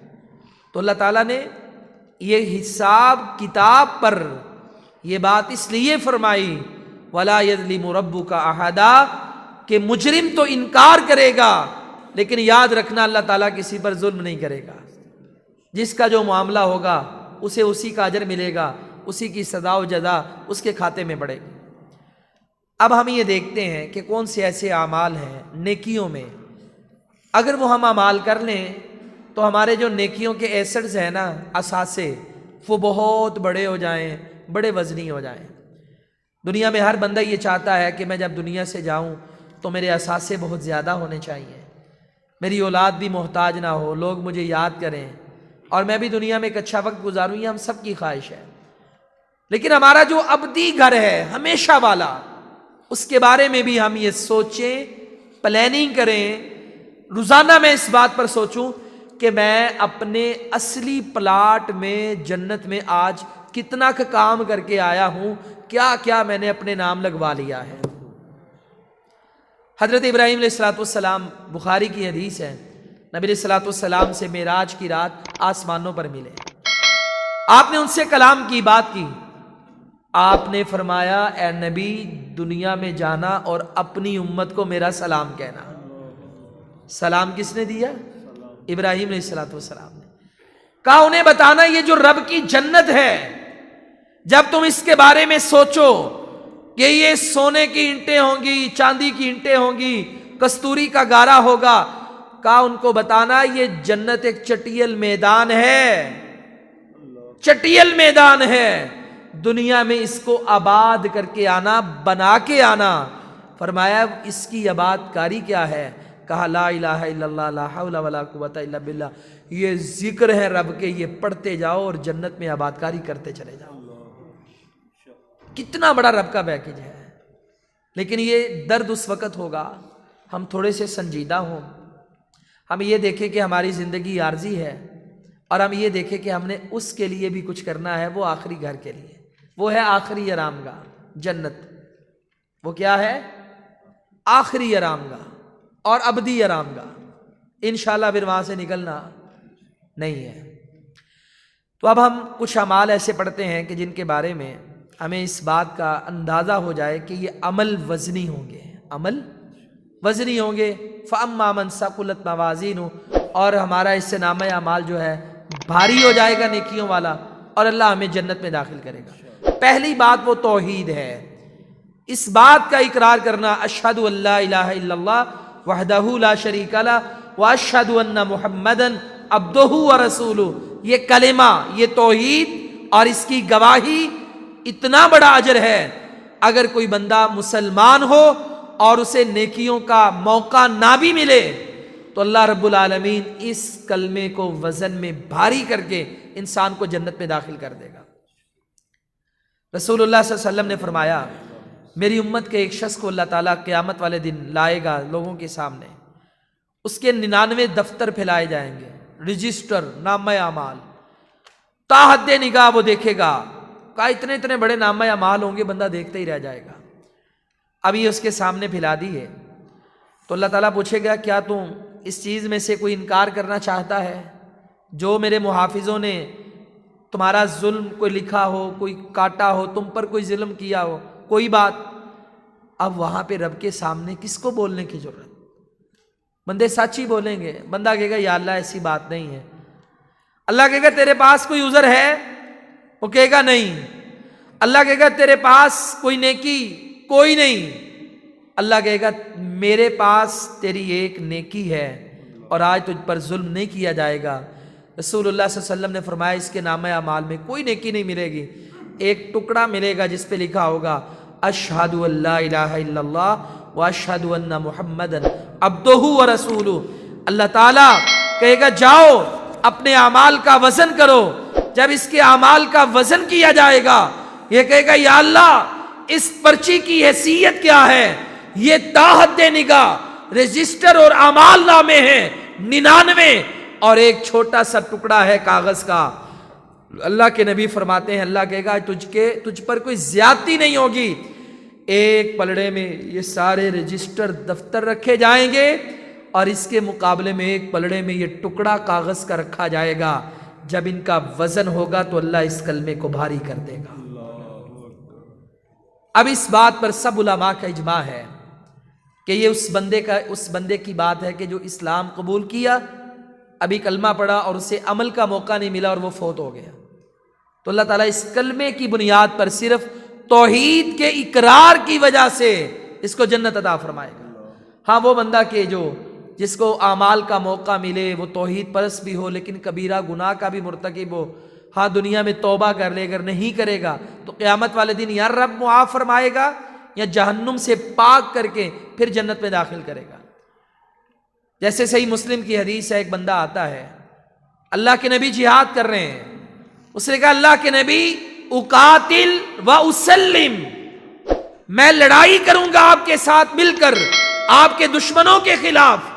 تو اللہ تعالیٰ نے یہ حساب کتاب پر یہ بات اس لیے فرمائی وَلَا يَظْلِمُ رَبُّكَ أَحَدًا کہ مجرم تو انکار کرے گا، لیکن یاد رکھنا اللہ تعالیٰ کسی پر ظلم نہیں کرے گا۔ جس کا جو معاملہ ہوگا اسے اسی کا اجر ملے گا، اسی کی سزا و جزا اس کے کھاتے میں پڑے گی۔ اب ہم یہ دیکھتے ہیں کہ کون سے ایسے اعمال ہیں نیکیوں میں، اگر وہ ہم اعمال کر لیں تو ہمارے جو نیکیوں کے ایسٹس ہیں نا، اثاثے، وہ بہت بڑے ہو جائیں، بڑے وزنی ہو جائیں۔ دنیا میں ہر بندہ یہ چاہتا ہے کہ میں جب دنیا سے جاؤں تو میرے اثاثے بہت زیادہ ہونے چاہیے، میری اولاد بھی محتاج نہ ہو، لوگ مجھے یاد کریں اور میں بھی دنیا میں ایک اچھا وقت گزاروں، یہ ہم سب کی خواہش ہے۔ لیکن ہمارا جو ابدی گھر ہے ہمیشہ والا، اس کے بارے میں بھی ہم یہ سوچیں، پلاننگ کریں، روزانہ میں اس بات پر سوچوں کہ میں اپنے اصلی پلاٹ میں جنت میں آج کتنا کام کر کے آیا ہوں، کیا کیا میں نے اپنے نام لگوا لیا ہے۔ حضرت ابراہیم علیہ السلام، بخاری کی حدیث ہے، نبی علیہ السلام سے معراج کی رات آسمانوں پر ملے، آپ نے ان سے کلام کی، بات کی، آپ نے فرمایا اے نبی دنیا میں جانا اور اپنی امت کو میرا سلام کہنا۔ سلام کس نے دیا؟ ابراہیم علیہ السلام نے کہا انہیں بتانا یہ جو رب کی جنت ہے، جب تم اس کے بارے میں سوچو کہ یہ سونے کی اینٹیں ہوں گی، چاندی کی اینٹیں ہوں گی، کستوری کا گارا ہوگا، کہا ان کو بتانا یہ جنت ایک چٹیل میدان ہے، چٹیل میدان ہے، دنیا میں اس کو آباد کر کے آنا، بنا کے آنا۔ فرمایا اس کی آباد کاری کیا ہے؟ کہا لا الہ الا اللہ لا حول ولا قوت الا باللہ، یہ ذکر ہے رب کے، یہ پڑھتے جاؤ اور جنت میں آباد کاری کرتے چلے جاؤ۔ کتنا بڑا رب کا پیکج ہے۔ لیکن یہ درد اس وقت ہوگا ہم تھوڑے سے سنجیدہ ہوں، ہم یہ دیکھیں کہ ہماری زندگی عارضی ہے، اور ہم یہ دیکھیں کہ ہم نے اس کے لیے بھی کچھ کرنا ہے، وہ آخری گھر کے لیے، وہ ہے آخری آرام گاہ جنت۔ وہ کیا ہے؟ آخری آرام گاہ اور ابدی آرام گاہ، انشاءاللہ پھر وہاں سے نکلنا نہیں ہے۔ تو اب ہم کچھ اعمال ایسے پڑھتے ہیں کہ جن کے بارے میں ہمیں اس بات کا اندازہ ہو جائے کہ یہ عمل وزنی ہوں گے، عمل وزنی ہوں گے۔ فَأَمَّا مَنْ ثَقُلَتْ مَوَازِينُهُ، اور ہمارا اس سے نامہ اعمال جو ہے بھاری ہو جائے گا نیکیوں والا، اور اللہ ہمیں جنت میں داخل کرے گا۔ پہلی بات وہ توحید ہے، اس بات کا اقرار کرنا، اشہد ان لا الہ الا اللہ وحدہ لا شریک لہ واشہد ان محمدًا عبدہ ورسولہ، یہ کلمہ، یہ توحید اور اس کی گواہی اتنا بڑا اجر ہے۔ اگر کوئی بندہ مسلمان ہو اور اسے نیکیوں کا موقع نہ بھی ملے تو اللہ رب العالمین اس کلمے کو وزن میں بھاری کر کے انسان کو جنت میں داخل کر دے گا۔ رسول اللہ صلی اللہ علیہ وسلم نے فرمایا میری امت کے ایک شخص کو اللہ تعالیٰ قیامت والے دن لائے گا لوگوں کے سامنے، اس کے 99 دفتر پھیلائے جائیں گے، رجسٹر، نامہ اعمال، تا حد نگاہ وہ دیکھے گا، کہا اتنے اتنے بڑے نامہ اعمال ہوں گے، بندہ دیکھتے ہی رہ جائے گا۔ اب یہ اس کے سامنے پھیلا دی ہے تو اللہ تعالیٰ پوچھے گا کیا تم اس چیز میں سے کوئی انکار کرنا چاہتا ہے جو میرے محافظوں نے تمہارا ظلم کوئی لکھا ہو، کوئی کاٹا ہو، تم پر کوئی ظلم کیا ہو، کوئی بات؟ اب وہاں پہ رب کے سامنے کس کو بولنے کی ضرورت؟ بندے سچ ہی بولیں گے۔ بندہ کہے گا یا اللہ ایسی بات نہیں ہے۔ اللہ کہے گا تیرے پاس کوئی عذر ہے؟ وہ کہے گا نہیں۔ اللہ کہے گا تیرے پاس کوئی نیکی؟ کوئی نہیں۔ اللہ کہے گا میرے پاس تیری ایک نیکی ہے اور آج تجھ پر ظلم نہیں کیا جائے گا۔ رسول اللہ صلی اللہ علیہ وسلم نے فرمایا اس کے نامہ اعمال میں کوئی نیکی نہیں ملے گی، ایک ٹکڑا ملے گا جس پہ لکھا ہوگا اشہد ان لا الہ الا اللہ واشہد ان محمدًا عبدہ ورسولہ۔ اللہ تعالیٰ کہے گا جاؤ اپنے اعمال کا وزن کرو۔ جب اس کے اعمال کا وزن کیا جائے گا یہ کہے گا یا اللہ اس پرچی کی حیثیت کیا ہے؟ یہ تا حد نگاہ رجسٹر اور اعمال نامے ہیں 99 اور ایک چھوٹا سا ٹکڑا ہے کاغذ کا۔ اللہ کے نبی فرماتے ہیں اللہ کہے گا تجھ پر کوئی زیادتی نہیں ہوگی، ایک پلڑے میں یہ سارے رجسٹر دفتر رکھے جائیں گے اور اس کے مقابلے میں ایک پلڑے میں یہ ٹکڑا کاغذ کا رکھا جائے گا جب ان کا وزن ہوگا تو اللہ اس کلمے کو بھاری کر دے گا۔ اب اس بات پر سب علماء کا اجماع ہے کہ یہ اس بندے کی بات ہے کہ جو اسلام قبول کیا، ابھی کلمہ پڑھا اور اسے عمل کا موقع نہیں ملا اور وہ فوت ہو گیا، تو اللہ تعالیٰ اس کلمے کی بنیاد پر صرف توحید کے اقرار کی وجہ سے اس کو جنت عطا فرمائے گا۔ ہاں وہ بندہ کہ جس کو اعمال کا موقع ملے، وہ توحید پرست بھی ہو لیکن کبیرہ گناہ کا بھی مرتکب ہو، ہاں دنیا میں توبہ کر لے، اگر نہیں کرے گا تو قیامت والے دن یا رب معاف فرمائے گا یا جہنم سے پاک کر کے پھر جنت میں داخل کرے گا۔ جیسے صحیح مسلم کی حدیث ہے، ایک بندہ آتا ہے، اللہ کے نبی جہاد کر رہے ہیں، اس نے کہا اللہ کے نبی اقاتل و اسلم، میں لڑائی کروں گا آپ کے ساتھ مل کر آپ کے دشمنوں کے خلاف،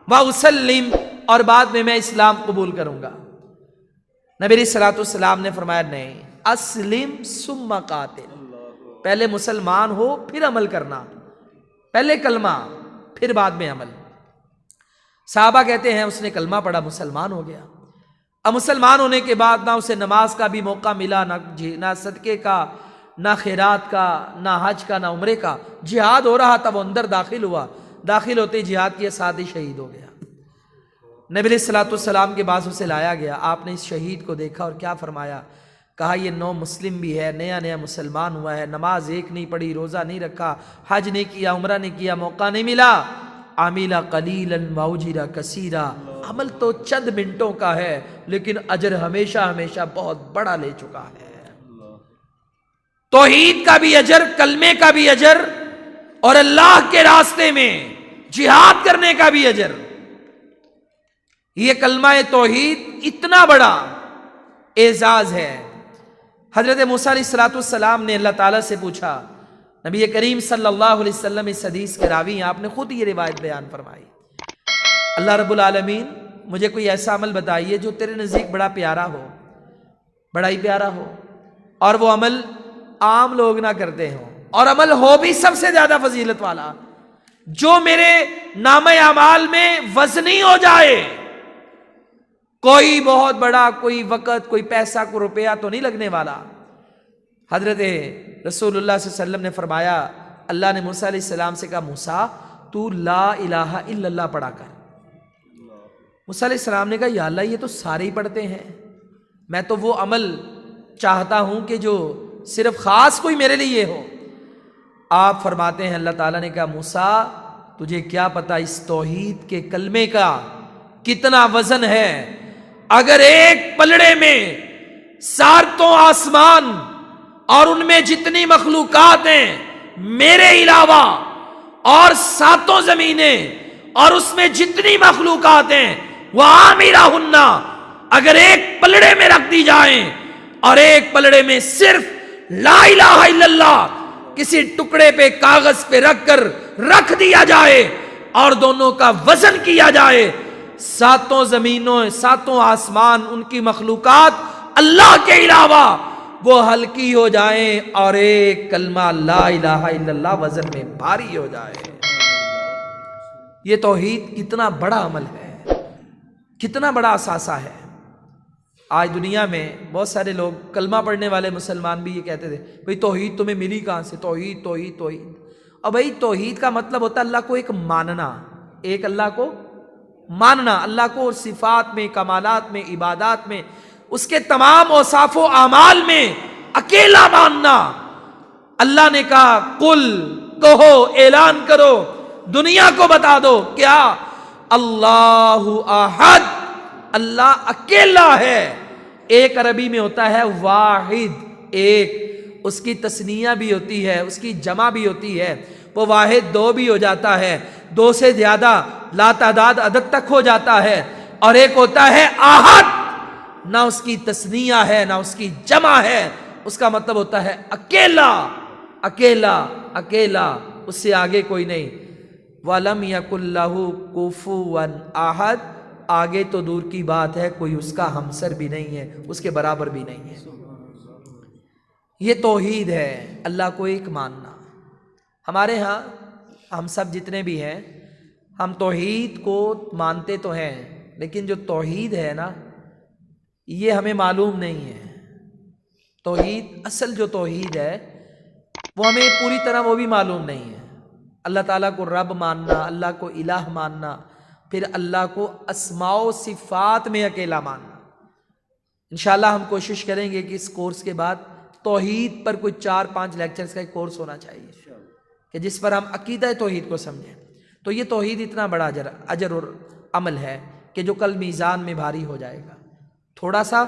و اسلم، اور بعد میں اسلام قبول کروں گا۔ نبی علیہ الصلوۃ والسلام نے فرمایا نہیں، اسلم ثم قاتل، پہلے مسلمان ہو پھر عمل کرنا، پہلے کلمہ پھر بعد میں عمل۔ صحابہ کہتے ہیں اس نے کلمہ پڑھا، مسلمان ہو گیا۔ اب مسلمان ہونے کے بعد نہ اسے نماز کا بھی موقع ملا، نہ صدقے کا، نہ خیرات کا، نہ حج کا، نہ عمرے کا۔ جہاد ہو رہا تھا، وہ اندر داخل ہوا، داخل ہوتے ہی جہاد کے ساتھ ہی شہید ہو گیا۔ نبی علیہ الصلوۃ والسلام کے بعد اسے لایا گیا، آپ نے اس شہید کو دیکھا اور کیا فرمایا؟ کہا یہ نو مسلم بھی ہے، نیا مسلمان ہوا ہے، نماز ایک نہیں پڑھی، روزہ نہیں رکھا، حج نہیں کیا، عمرہ نہیں کیا، موقع نہیں ملا، عاملہ قلیلا واجرا کثیرا، عمل تو چند منٹوں کا ہے لیکن اجر ہمیشہ ہمیشہ بہت بڑا لے چکا ہے۔ توحید کا بھی اجر، کلمے کا بھی اجر، اور اللہ کے راستے میں جہاد کرنے کا بھی اجر۔ یہ کلمہ توحید اتنا بڑا اعزاز ہے۔ حضرت موسیٰ علیہ السلام نے اللہ تعالیٰ سے پوچھا، نبی کریم صلی اللہ علیہ وسلم اس حدیث کے راوی ہیں، آپ نے خود یہ روایت بیان فرمائی، اللہ رب العالمین مجھے کوئی ایسا عمل بتائیے جو تیرے نزدیک بڑا پیارا ہو، بڑا ہی پیارا ہو، اور وہ عمل عام لوگ نہ کرتے ہوں، اور عمل ہو بھی سب سے زیادہ فضیلت والا، جو میرے نامہ اعمال میں وزنی ہو جائے۔ کوئی بہت بڑا، کوئی وقت، کوئی پیسہ، کوئی روپیہ تو نہیں لگنے والا۔ حضرت رسول اللہ صلی اللہ علیہ وسلم نے فرمایا، اللہ نے موسیٰ علیہ السلام سے کہا موسیٰ تو لا الہ الا اللہ پڑھا کر۔ موسیٰ علیہ السلام نے کہا یا اللہ یہ تو سارے ہی پڑھتے ہیں، میں تو وہ عمل چاہتا ہوں کہ جو صرف خاص کوئی میرے لیے ہو۔ آپ فرماتے ہیں اللہ تعالیٰ نے کہا موسیٰ تجھے کیا پتا اس توحید کے کلمے کا کتنا وزن ہے؟ اگر ایک پلڑے میں ساتوں آسمان اور ان میں جتنی مخلوقات ہیں میرے علاوہ، اور ساتوں زمینیں اور اس میں جتنی مخلوقات ہیں وہ عامرہن، اگر ایک پلڑے میں رکھ دی جائیں اور ایک پلڑے میں صرف لا الہ الا اللہ کسی ٹکڑے پہ کاغذ پہ رکھ کر رکھ دیا جائے اور دونوں کا وزن کیا جائے، ساتوں زمینوں، ساتوں آسمان، ان کی مخلوقات اللہ کے علاوہ وہ ہلکی ہو جائیں اور ایک کلمہ لا الہ الا اللہ وزن میں بھاری ہو جائے۔ یہ توحید کتنا بڑا عمل ہے، کتنا بڑا اثاثہ ہے۔ آج دنیا میں بہت سارے لوگ کلمہ پڑھنے والے مسلمان بھی یہ کہتے تھے بھئی توحید تمہیں ملی کہاں سے؟ توحید توحید توحید۔ اور بھئی توحید کا مطلب ہوتا ہے اللہ کو ایک ماننا، ایک اللہ کو ماننا، اللہ کو صفات میں، کمالات میں، عبادات میں، اس کے تمام اوصاف و اعمال میں اکیلا ماننا۔ اللہ نے کہا قل، کہو، اعلان کرو، دنیا کو بتا دو کیا؟ اللہ احد، اللہ اکیلا ہے۔ ایک عربی میں ہوتا ہے واحد، ایک، اس کی تثنیہ بھی ہوتی ہے، اس کی جمع بھی ہوتی ہے، وہ واحد دو بھی ہو جاتا ہے، دو سے زیادہ لا تعداد عدد تک ہو جاتا ہے، اور ایک ہوتا ہے احد، نہ اس کی تثنیہ ہے نہ اس کی جمع ہے، اس کا مطلب ہوتا ہے اکیلا، اکیلا، اکیلا، اس سے آگے کوئی نہیں۔ وَلَمْ يَكُنْ لَهُ كُفُوًا أَحَدٌ، آگے تو دور کی بات ہے کوئی اس کا ہمسر بھی نہیں ہے، اس کے برابر بھی نہیں ہے۔ یہ توحید ہے، اللہ کو ایک ماننا۔ ہمارے ہاں ہم سب جتنے بھی ہیں ہم توحید کو مانتے تو ہیں، لیکن جو توحید ہے نا یہ ہمیں معلوم نہیں ہے۔ توحید، اصل جو توحید ہے وہ ہمیں پوری طرح وہ بھی معلوم نہیں ہے۔ اللہ تعالیٰ کو رب ماننا، اللہ کو الہ ماننا، پھر اللہ کو اسماء و صفات میں اکیلا ماننا۔ انشاءاللہ ہم کوشش کریں گے کہ اس کورس کے بعد توحید پر کوئی 4-5 لیکچرز کا ایک کورس ہونا چاہیے کہ جس پر ہم عقیدہ توحید کو سمجھیں۔ تو یہ توحید اتنا بڑا اجر اور عمل ہے کہ جو کل میزان میں بھاری ہو جائے گا۔ تھوڑا سا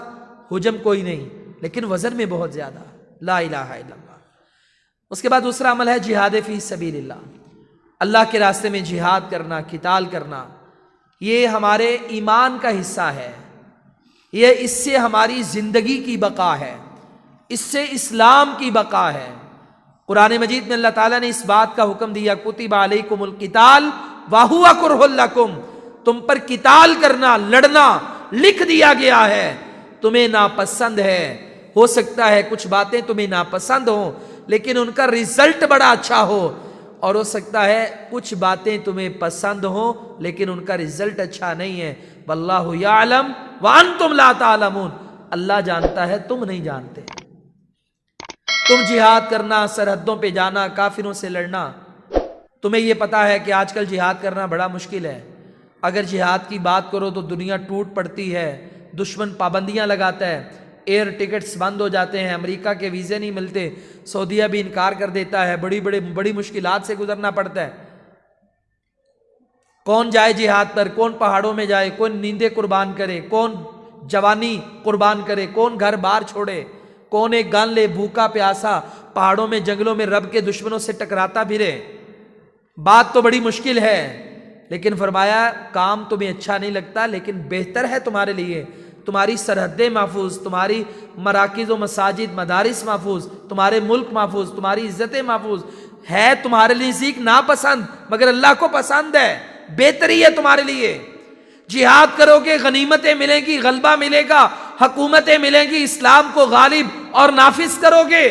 حجم کوئی نہیں، لیکن وزن میں بہت زیادہ، لا الہ الا اللہ۔ اس کے بعد دوسرا عمل ہے جہاد فی سبیل اللہ، اللہ کے راستے میں جہاد کرنا، قتال کرنا۔ یہ ہمارے ایمان کا حصہ ہے، یہ اس سے ہماری زندگی کی بقا ہے، اس سے اسلام کی بقا ہے۔ قرآن مجید میں اللہ تعالیٰ نے اس بات کا حکم دیا، کتب علیکم القتال وہو کرہ لکم، تم پر قتال کرنا، لڑنا لکھ دیا گیا ہے، تمہیں ناپسند ہے۔ ہو سکتا ہے کچھ باتیں تمہیں ناپسند ہوں لیکن ان کا رزلٹ بڑا اچھا ہو، اور ہو سکتا ہے کچھ باتیں تمہیں پسند ہوں لیکن ان کا رزلٹ اچھا نہیں ہے۔ واللہ یعلم وانتم لا تعلمون، اللہ جانتا ہے تم نہیں جانتے۔ تم جہاد کرنا، سرحدوں پہ جانا، کافروں سے لڑنا، تمہیں یہ پتا ہے کہ آج کل جہاد کرنا بڑا مشکل ہے۔ اگر جہاد کی بات کرو تو دنیا ٹوٹ پڑتی ہے، دشمن پابندیاں لگاتا ہے، ایئر ٹکٹس بند ہو جاتے ہیں، امریکہ کے ویزے نہیں ملتے، سعودیہ بھی انکار کر دیتا ہے، بڑی مشکلات سے گزرنا پڑتا ہے۔ کون جائے جہاد پر، کون پہاڑوں میں جائے، کون نیندیں قربان کرے، کون جوانی قربان کرے، کون گھر بار چھوڑے، کون ایک گان لے بھوکا پیاسا پہاڑوں میں جنگلوں میں رب کے دشمنوں سے ٹکراتا پھرے۔ بات تو بڑی مشکل ہے، لیکن فرمایا کام تمہیں اچھا نہیں لگتا لیکن بہتر ہے تمہارے لیے، تمہاری سرحدیں محفوظ، تمہاری مراکز و مساجد مدارس محفوظ، تمہارے ملک محفوظ، تمہاری عزتیں محفوظ ہے۔ تمہارے لیے نزدیک ناپسند مگر اللہ کو پسند ہے، بہتری ہے تمہارے لیے۔ جہاد کرو گے، غنیمتیں ملیں گی، غلبہ ملے گا، حکومتیں ملیں گی، اسلام کو غالب اور نافذ کرو گے۔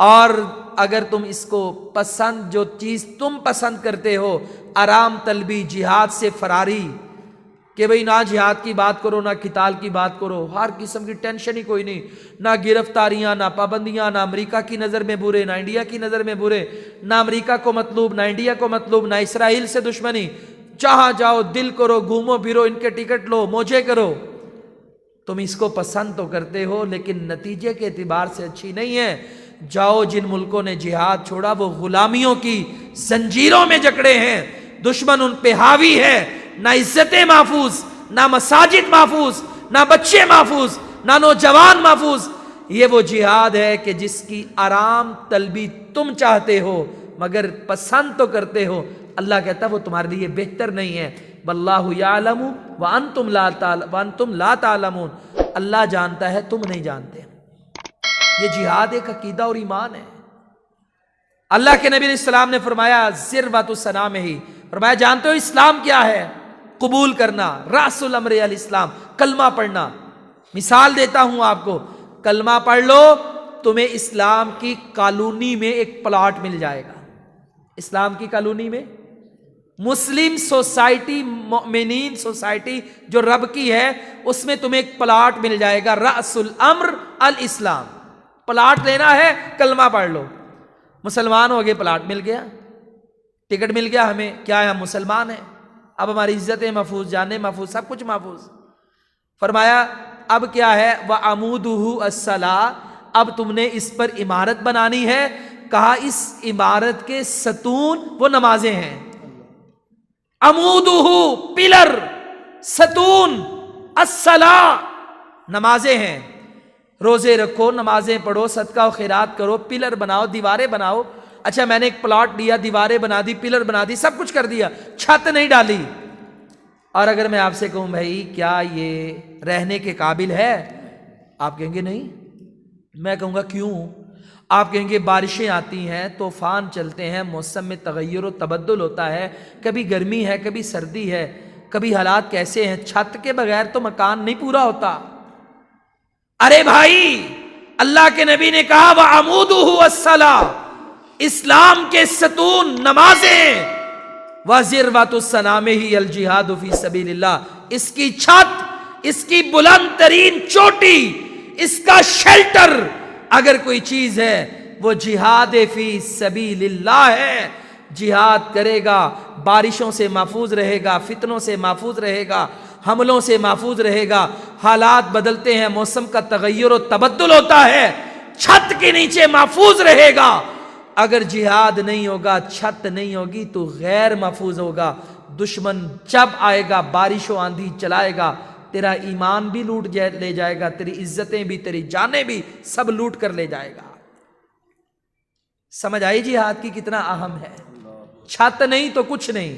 اور اگر تم اس کو پسند، جو چیز تم پسند کرتے ہو، آرام طلبی، جہاد سے فراری، کہ بھئی نہ جہاد کی بات کرو، نہ قتال کی بات کرو، ہر قسم کی ٹینشن ہی کوئی نہیں، نہ گرفتاریاں، نہ پابندیاں، نہ امریکہ کی نظر میں برے، نہ انڈیا کی نظر میں برے، نہ امریکہ کو مطلوب، نہ انڈیا کو مطلوب، نہ اسرائیل سے دشمنی، جہاں جاؤ دل کرو، گھومو پھرو، ان کے ٹکٹ لو، موجے کرو۔ تم اس کو پسند تو کرتے ہو لیکن نتیجے کے اعتبار سے اچھی نہیں ہے۔ جاؤ، جن ملکوں نے جہاد چھوڑا وہ غلامیوں کی زنجیروں میں جکڑے ہیں، دشمن ان پہ حاوی ہے، نہ عزتیں محفوظ، نہ مساجد محفوظ، نہ بچے محفوظ، نہ نوجوان محفوظ۔ یہ وہ جہاد ہے کہ جس کی آرام طلبی تم چاہتے ہو مگر پسند تو کرتے ہو، اللہ کہتا ہے وہ تمہارے لیے بہتر نہیں ہے۔ واللہ یعلم وانتم لا تعلمون، اللہ جانتا ہے تم نہیں جانتے۔ یہ جہاد ایک عقیدہ اور ایمان ہے۔ اللہ کے نبی علیہ السلام نے فرمایا ذروۃ السنامہ، فرمایا جانتے ہو اسلام کیا ہے؟ قبول کرنا، رأس الامر الاسلام، کلمہ پڑھنا۔ مثال دیتا ہوں آپ کو، کلمہ پڑھ لو تمہیں اسلام کی کالونی میں ایک پلاٹ مل جائے گا۔ اسلام کی کالونی میں، مسلم سوسائٹی، مومنین سوسائٹی جو رب کی ہے، اس میں تمہیں ایک پلاٹ مل جائے گا، رأس الامر الاسلام۔ پلاٹ لینا ہے، کلمہ پڑھ لو، مسلمان ہو گئے، پلاٹ مل گیا، ٹکٹ مل گیا ہمیں، کیا ہے ہم مسلمان ہیں، اب ہماری عزتیں محفوظ، جانیں محفوظ، سب کچھ محفوظ۔ فرمایا اب کیا ہے، وَعَمُودُهُ الصَّلَاةُ، اب تم نے اس پر عمارت بنانی ہے۔ کہا اس عمارت کے ستون وہ نمازیں ہیں، عمودہ پلر، ستون الصلاۃ نمازیں ہیں۔ روزے رکھو، نمازیں پڑھو، صدقہ و خیرات کرو، پلر بناؤ، دیواریں بناؤ۔ اچھا میں نے ایک پلاٹ لیا، دیواریں بنا دی، پلر بنا دی، سب کچھ کر دیا، چھت نہیں ڈالی، اور اگر میں آپ سے کہوں بھائی کیا یہ رہنے کے قابل ہے، آپ کہیں گے نہیں۔ میں کہوں گا کیوں؟ آپ کہیں گے بارشیں آتی ہیں، طوفان چلتے ہیں، موسم میں تغیر و تبدل ہوتا ہے، کبھی گرمی ہے، کبھی سردی ہے، کبھی حالات کیسے ہیں، چھت کے بغیر تو مکان نہیں پورا ہوتا۔ ارے بھائی، اللہ کے نبی نے کہا وَعَمُودُهُ الصَّلَاةُ، اسلام کے ستون نمازیں، وَذِرْوَةُ السَّنَامِهِ الْجِهَادُ فِي سَبِيلِ اللَّهِ، اس کی چھت، اس کی بلند ترین چوٹی، اس کا شیلٹر اگر کوئی چیز ہے وہ جہاد فی سبیل اللہ ہے۔ جہاد کرے گا، بارشوں سے محفوظ رہے گا، فتنوں سے محفوظ رہے گا، حملوں سے محفوظ رہے گا۔ حالات بدلتے ہیں، موسم کا تغیر و تبدل ہوتا ہے، چھت کے نیچے محفوظ رہے گا۔ اگر جہاد نہیں ہوگا، چھت نہیں ہوگی تو غیر محفوظ ہوگا۔ دشمن جب آئے گا، بارش و آندھی چلائے گا، تیرا ایمان بھی لوٹ لے جائے گا، تیری عزتیں بھی، تیری جانیں بھی، سب لوٹ کر لے جائے گا۔ سمجھ آئی جہاد کی کتنا اہم ہے؟ چھت نہیں تو کچھ نہیں۔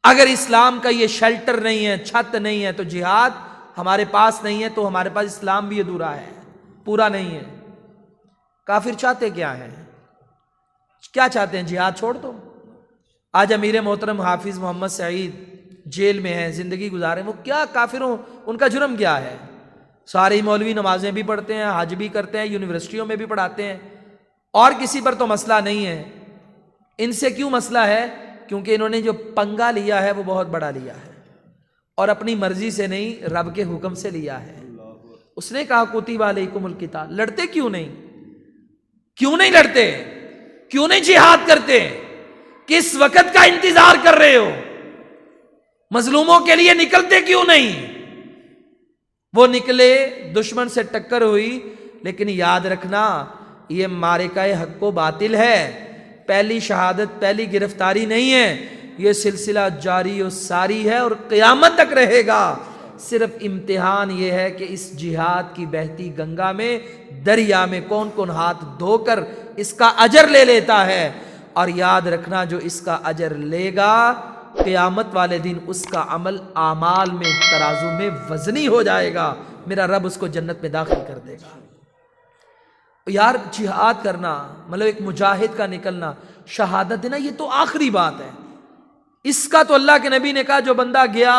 اگر اسلام کا یہ شیلٹر نہیں ہے، چھت نہیں ہے، تو جہاد ہمارے پاس نہیں ہے، تو ہمارے پاس اسلام بھی ادھورا ہے، پورا نہیں ہے۔ کافر چاہتے کیا ہیں؟ کیا چاہتے ہیں؟ جہاد چھوڑ دو۔ آج امیر محترم حافظ محمد سعید جیل میں ہیں، زندگی گزارے، وہ کیا کافروں، ان کا جرم کیا ہے؟ سارے مولوی نمازیں بھی پڑھتے ہیں، حج بھی کرتے ہیں، یونیورسٹیوں میں بھی پڑھاتے ہیں، اور کسی پر تو مسئلہ نہیں ہے۔ ان سے کیوں مسئلہ ہے؟ کیونکہ انہوں نے جو پنگا لیا ہے وہ بہت بڑا لیا ہے، اور اپنی مرضی سے نہیں، رب کے حکم سے لیا ہے۔ اس نے کہا کتب علیکم القتال۔ لڑتے کیوں نہیں؟ کیوں نہیں لڑتے؟ کیوں نہیں جہاد کرتے؟ کس وقت کا انتظار کر رہے ہو؟ مظلوموں کے لیے نکلتے کیوں نہیں؟ وہ نکلے، دشمن سے ٹکر ہوئی، لیکن یاد رکھنا یہ معرکہ حق و باطل ہے، پہلی شہادت، پہلی گرفتاری نہیں ہے، یہ سلسلہ جاری و ساری ہے اور قیامت تک رہے گا۔ صرف امتحان یہ ہے کہ اس جہاد کی بہتی گنگا میں، دریا میں کون کون ہاتھ دھو کر اس کا اجر لے لیتا ہے۔ اور یاد رکھنا جو اس کا اجر لے گا، قیامت والے دن اس کا عمل اعمال میں ترازو میں وزنی ہو جائے گا، میرا رب اس کو جنت میں داخل کر دے گا۔ یار جہاد کرنا مطلب ایک مجاہد کا نکلنا، شہادت دینا، یہ تو آخری بات ہے۔ اس کا تو اللہ کے نبی نے کہا جو بندہ گیا،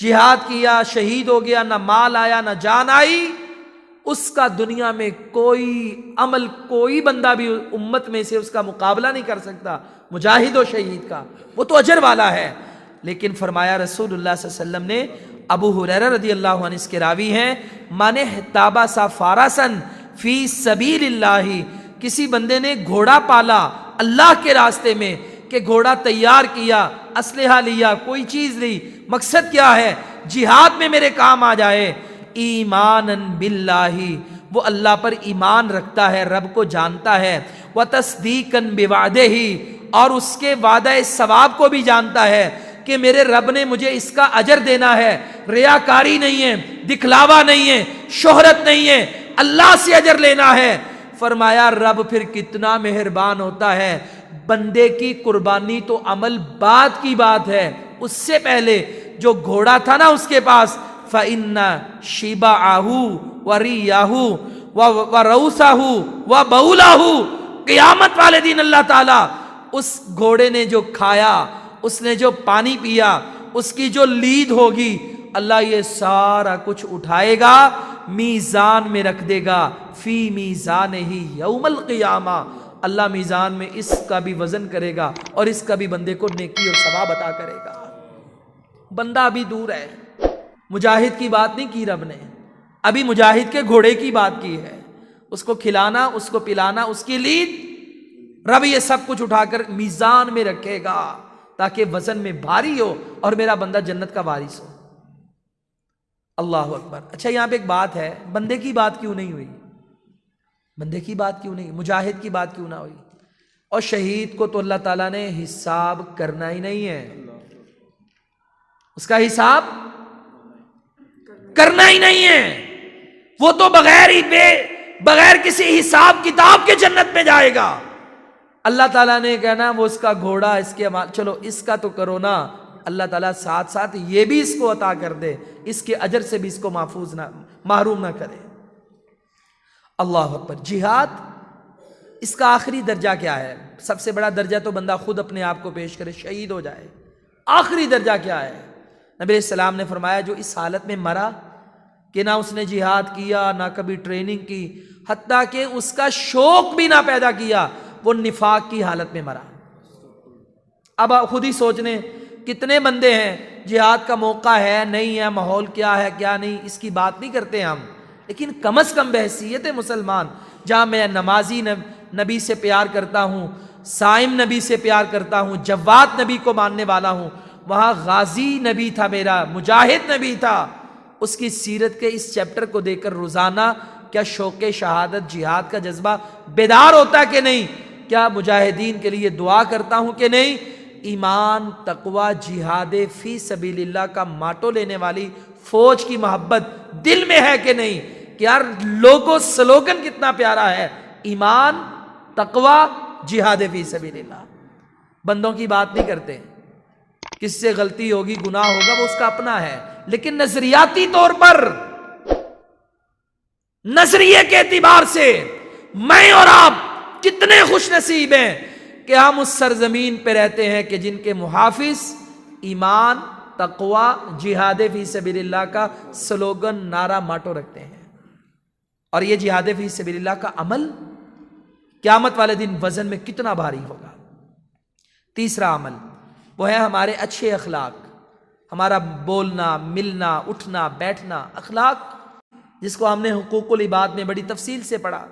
جہاد کیا، شہید ہو گیا، نہ مال آیا نہ جان آئی، اس کا دنیا میں کوئی عمل، کوئی بندہ بھی امت میں سے اس کا مقابلہ نہیں کر سکتا مجاہد و شہید کا، وہ تو اجر والا ہے۔ لیکن فرمایا رسول اللہ صلی اللہ علیہ وسلم نے، ابو ہریرہ رضی اللہ عنہ اس کے راوی ہیں، من احتبس فرسا فی سبیل اللہ، کسی بندے نے گھوڑا پالا اللہ کے راستے میں، کہ گھوڑا تیار کیا، اسلحہ لیا، کوئی چیز لی، مقصد کیا ہے؟ جہاد میں میرے کام آ جائے، ایمانا باللہ، وہ اللہ پر ایمان رکھتا ہے، رب کو جانتا ہے، وتصدیقا بوعدہ، اور اس کے وعدہ ثواب کو بھی جانتا ہے کہ میرے رب نے مجھے اس کا اجر دینا ہے، ریاکاری نہیں ہے، دکھلاوا نہیں ہے، شہرت نہیں ہے، اللہ سے اجر لینا ہے۔ فرمایا رب پھر کتنا مہربان ہوتا ہے، بندے کی قربانی تو عمل بعد کی بات ہے، اس سے پہلے جو گھوڑا تھا نا اس کے پاس، فَإِنَّ شِبَعَهُ وَرِيَّهُ وَرَوْسَهُ وَبَوْلَهُ، قیامت والے دن اللہ تعالیٰ اس گھوڑے نے جو کھایا، اس نے جو پانی پیا، اس کی جو لید ہوگی، اللہ یہ سارا کچھ اٹھائے گا، میزان میں رکھ دے گا، فی میزان ہی یوم القیامہ، اللہ میزان میں اس کا بھی وزن کرے گا اور اس کا بھی بندے کو نیکی اور ثواب عطا کرے گا۔ بندہ ابھی دور ہے، مجاہد کی بات نہیں کی رب نے، ابھی مجاہد کے گھوڑے کی بات کی ہے، اس کو کھلانا، اس کو پلانا، اس کی لید، رب یہ سب کچھ اٹھا کر میزان میں رکھے گا تاکہ وزن میں بھاری ہو اور میرا بندہ جنت کا وارث ہو۔ اللہ اکبر۔ اچھا یہاں پہ ایک بات ہے، بندے کی بات کیوں نہیں ہوئی؟ بندے کی بات کیوں نہیں، مجاہد کی بات کیوں نہ ہوئی؟ اور شہید کو تو اللہ تعالیٰ نے حساب کرنا ہی نہیں ہے، اس کا حساب کرنا ہی نہیں ہے، وہ تو بغیر کسی حساب کتاب کے جنت میں جائے گا۔ اللہ تعالیٰ نے کہنا وہ اس کا گھوڑا، اس کے چلو اس کا تو کرو نا، اللہ تعالیٰ ساتھ ساتھ یہ بھی اس کو عطا کر دے، اس کے اجر سے بھی اس کو محروم نہ کرے۔ اللہ اکبر۔ جہاد اس کا آخری درجہ کیا ہے؟ سب سے بڑا درجہ تو بندہ خود اپنے آپ کو پیش کرے، شہید ہو جائے۔ آخری درجہ کیا ہے؟ نبی علیہ السلام نے فرمایا جو اس حالت میں مرا کہ نہ اس نے جہاد کیا، نہ کبھی ٹریننگ کی، حتیٰ کہ اس کا شوق بھی نہ پیدا کیا، وہ نفاق کی حالت میں مرا۔ اب خود ہی سوچ لیں کتنے بندے ہیں جہاد کا موقع ہے نہیں ہے، ماحول کیا ہے کیا نہیں، اس کی بات نہیں کرتے ہم، لیکن کم از کم بحیثیت مسلمان جہاں میں نمازی نبی سے پیار کرتا ہوں، صائم نبی سے پیار کرتا ہوں، جواد نبی کو ماننے والا ہوں، وہاں غازی نبی تھا، میرا مجاہد نبی تھا، اس کی سیرت کے اس چیپٹر کو دیکھ کر روزانہ کیا شوق شہادت جہاد کا جذبہ بیدار ہوتا کہ نہیں؟ کیا مجاہدین کے لیے دعا کرتا ہوں کہ نہیں؟ ایمان، تقوی، جہاد فی سبیل اللہ کا ماٹو لینے والی فوج کی محبت دل میں ہے کہ نہیں؟ کہ یار لوگو سلوگن کتنا پیارا ہے، ایمان، تقوی، جہاد فی سبیل اللہ۔ بندوں کی بات نہیں کرتے، کس سے غلطی ہوگی، گناہ ہوگا، وہ اس کا اپنا ہے، لیکن نظریاتی طور پر، نظریے کے اعتبار سے میں اور آپ کتنے خوش نصیب ہیں کہ ہم اس سرزمین پہ رہتے ہیں کہ جن کے محافظ ایمان، تقوی، جہاد فی سبیل اللہ کا سلوگن، نعرہ ماٹو رکھتے ہیں۔ اور یہ جہاد فی سبیل اللہ کا عمل قیامت والے دن وزن میں کتنا بھاری ہوگا۔ تیسرا عمل وہ ہے ہمارے اچھے اخلاق، ہمارا بولنا، ملنا، اٹھنا، بیٹھنا، اخلاق، جس کو ہم نے حقوق العباد میں بڑی تفصیل سے پڑھا۔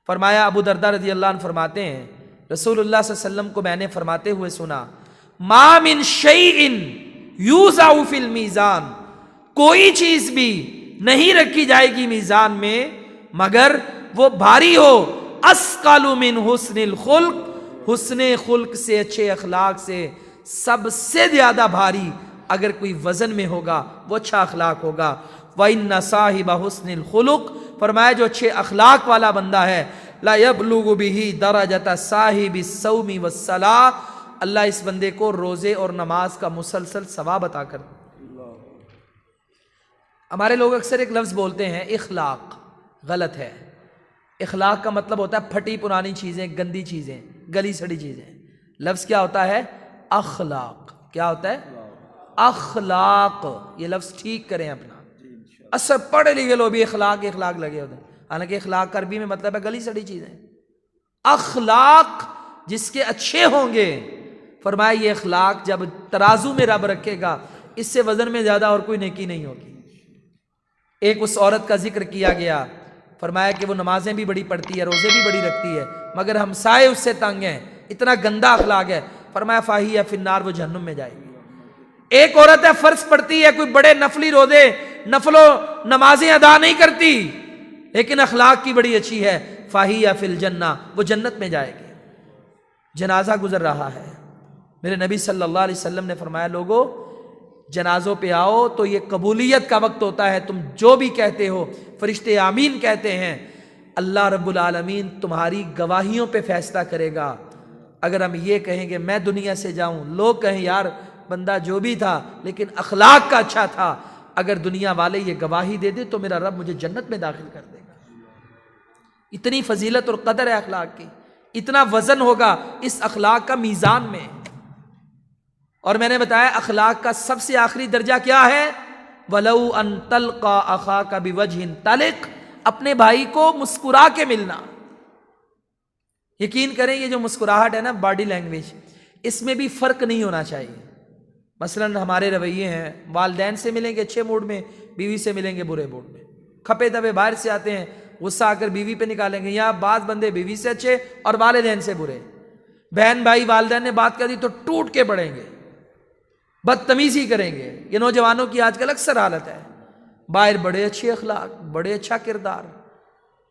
فرمایا، ابو درداء رضی اللہ عنہ فرماتے ہیں رسول اللہ صلی اللہ علیہ وسلم کو میں نے فرماتے ہوئے سنا، ما من شیء یوضع فی المیزان، کوئی چیز بھی نہیں رکھی جائے گی میزان میں مگر وہ بھاری ہو، اثقل من حسن الخلق، حسن خلق سے، اچھے اخلاق سے سب سے زیادہ بھاری اگر کوئی وزن میں ہوگا وہ اچھا اخلاق ہوگا۔ وَإِنَّ صَاحِبَ حُسْنِ الْخُلُقِ، فرمایا جو اچھے اخلاق والا بندہ ہے، لَا يَبْلُغُ بِهِ دَرَجَةَ صَاحِبِ الصَّوْمِ وَالصَّلَاةِ، اللہ اس بندے کو روزے اور نماز کا مسلسل ثواب عطا کر۔ ہمارے لوگ اکثر ایک لفظ بولتے ہیں اخلاق، غلط ہے۔ اخلاق کا مطلب ہوتا ہے پھٹی پرانی چیزیں، گندی چیزیں، گلی سڑی چیزیں۔ لفظ کیا ہوتا ہے؟ اخلاق۔ کیا ہوتا ہے؟ اخلاق۔ یہ لفظ ٹھیک کریں اپنا، اثر پڑھے لکھے لوگ بھی اخلاق لگے ہوتے ہیں، حالانکہ اخلاق عربی میں مطلب ہے گلی سڑی چیزیں۔ اخلاق جس کے اچھے ہوں گے، فرمایا یہ اخلاق جب ترازو میں رب رکھے گا اس سے وزن میں زیادہ اور کوئی نیکی نہیں ہوگی۔ ایک اس عورت کا ذکر کیا گیا، فرمایا کہ وہ نمازیں بھی بڑی پڑھتی ہے، روزے بھی بڑی رکھتی ہے، مگر ہمسائے اس سے تنگ ہیں، اتنا گندا اخلاق ہے، فرمایا فاہیہ فی النار، وہ جہنم میں جائے گی۔ ایک عورت ہے فرض پڑھتی ہے، کوئی بڑے نفلی روزے، نفل و نمازیں ادا نہیں کرتی، لیکن اخلاق کی بڑی اچھی ہے، فاہیہ فی الجنہ، وہ جنت میں جائے گی۔ جنازہ گزر رہا ہے، میرے نبی صلی اللہ علیہ وسلم نے فرمایا لوگو جنازوں پہ آؤ تو یہ قبولیت کا وقت ہوتا ہے، تم جو بھی کہتے ہو فرشتے آمین کہتے ہیں، اللہ رب العالمین تمہاری گواہیوں پہ فیصلہ کرے گا۔ اگر ہم یہ کہیں کہ میں دنیا سے جاؤں، لوگ کہیں یار بندہ جو بھی تھا لیکن اخلاق کا اچھا تھا، اگر دنیا والے یہ گواہی دے دے تو میرا رب مجھے جنت میں داخل کر دے گا۔ اتنی فضیلت اور قدر ہے اخلاق کی، اتنا وزن ہوگا اس اخلاق کا میزان میں۔ اور میں نے بتایا اخلاق کا سب سے آخری درجہ کیا ہے؟ وَلَوْ أَن تَلْقَى أَخَاكَ بِوَجْهٍ طَلِقٍ، اپنے بھائی کو مسکرا کے ملنا۔ یقین کریں یہ جو مسکراہٹ ہے نا، باڈی لینگویج، اس میں بھی فرق نہیں ہونا چاہیے۔ مثلا ہمارے رویے ہیں، والدین سے ملیں گے اچھے موڈ میں، بیوی سے ملیں گے برے موڈ میں، کھپے دبے باہر سے آتے ہیں، غصہ آ کر بیوی پہ نکالیں گے، یا بعض بندے بیوی سے اچھے اور والدین سے برے، بہن بھائی والدین نے بات کر دی تو ٹوٹ کے پڑیں گے، بدتمیزی کریں گے۔ یہ نوجوانوں کی آج کل اکثر حالت ہے، باہر بڑے اچھے اخلاق، بڑے اچھا کردار،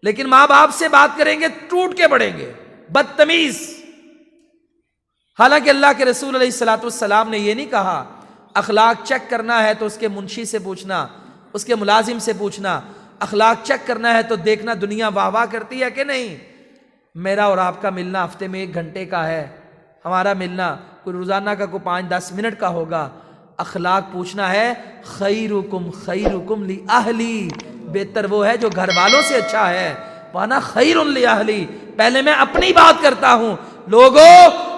لیکن ماں باپ سے بات کریں گے ٹوٹ کے پڑیں گے، بدتمیز۔ حالانکہ اللہ کے رسول علیہ الصلوۃ والسلام نے یہ نہیں کہا اخلاق چیک کرنا ہے تو اس کے منشی سے پوچھنا، اس کے ملازم سے پوچھنا، اخلاق چیک کرنا ہے تو دیکھنا دنیا واہ واہ کرتی ہے کہ نہیں۔ میرا اور آپ کا ملنا ہفتے میں 1 گھنٹے کا ہے، ہمارا ملنا کوئی روزانہ کا کوئی 5-10 منٹ کا ہوگا۔ اخلاق پوچھنا ہے، خیرکم خیرکم لأہلی، بہتر وہ ہے جو گھر والوں سے اچھا ہے، وانا خیر لأہلی، پہلے میں اپنی بات کرتا ہوں۔ لوگو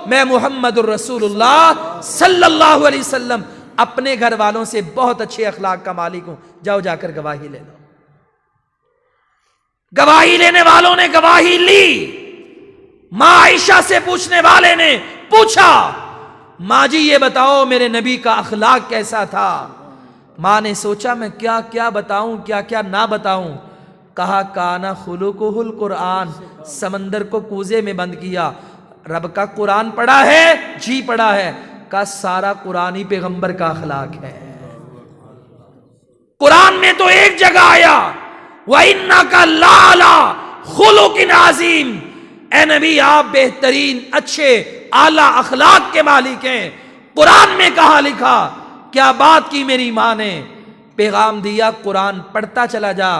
میں محمد الرسول اللہ صلی اللہ علیہ وسلم اپنے گھر والوں سے بہت اچھے اخلاق کا مالک ہوں، جاؤ جا کر گواہی لے لو۔ گواہی لینے والوں نے گواہی لی، ماں عائشہ سے پوچھنے والے نے پوچھا، ماں جی یہ بتاؤ میرے نبی کا اخلاق کیسا تھا؟ ماں نے سوچا میں کیا کیا بتاؤں، کیا کیا نہ بتاؤں. کہا کانا خلقہ القرآن. سمندر کو کوزے میں بند کیا. رب کا قرآن پڑھا ہے؟ جی پڑھا ہے. کا سارا قرآن ہی پیغمبر کا اخلاق ہے. قرآن میں تو ایک جگہ آیا وَإِنَّكَ لَعَلَىٰ خُلُقٍ عَظِيمٍ، اے نبی آپ بہترین اچھے اعلیٰ اخلاق کے مالک ہیں. قرآن میں کہاں لکھا؟ کیا بات کی میری ماں نے. پیغام دیا قرآن پڑھتا چلا جا،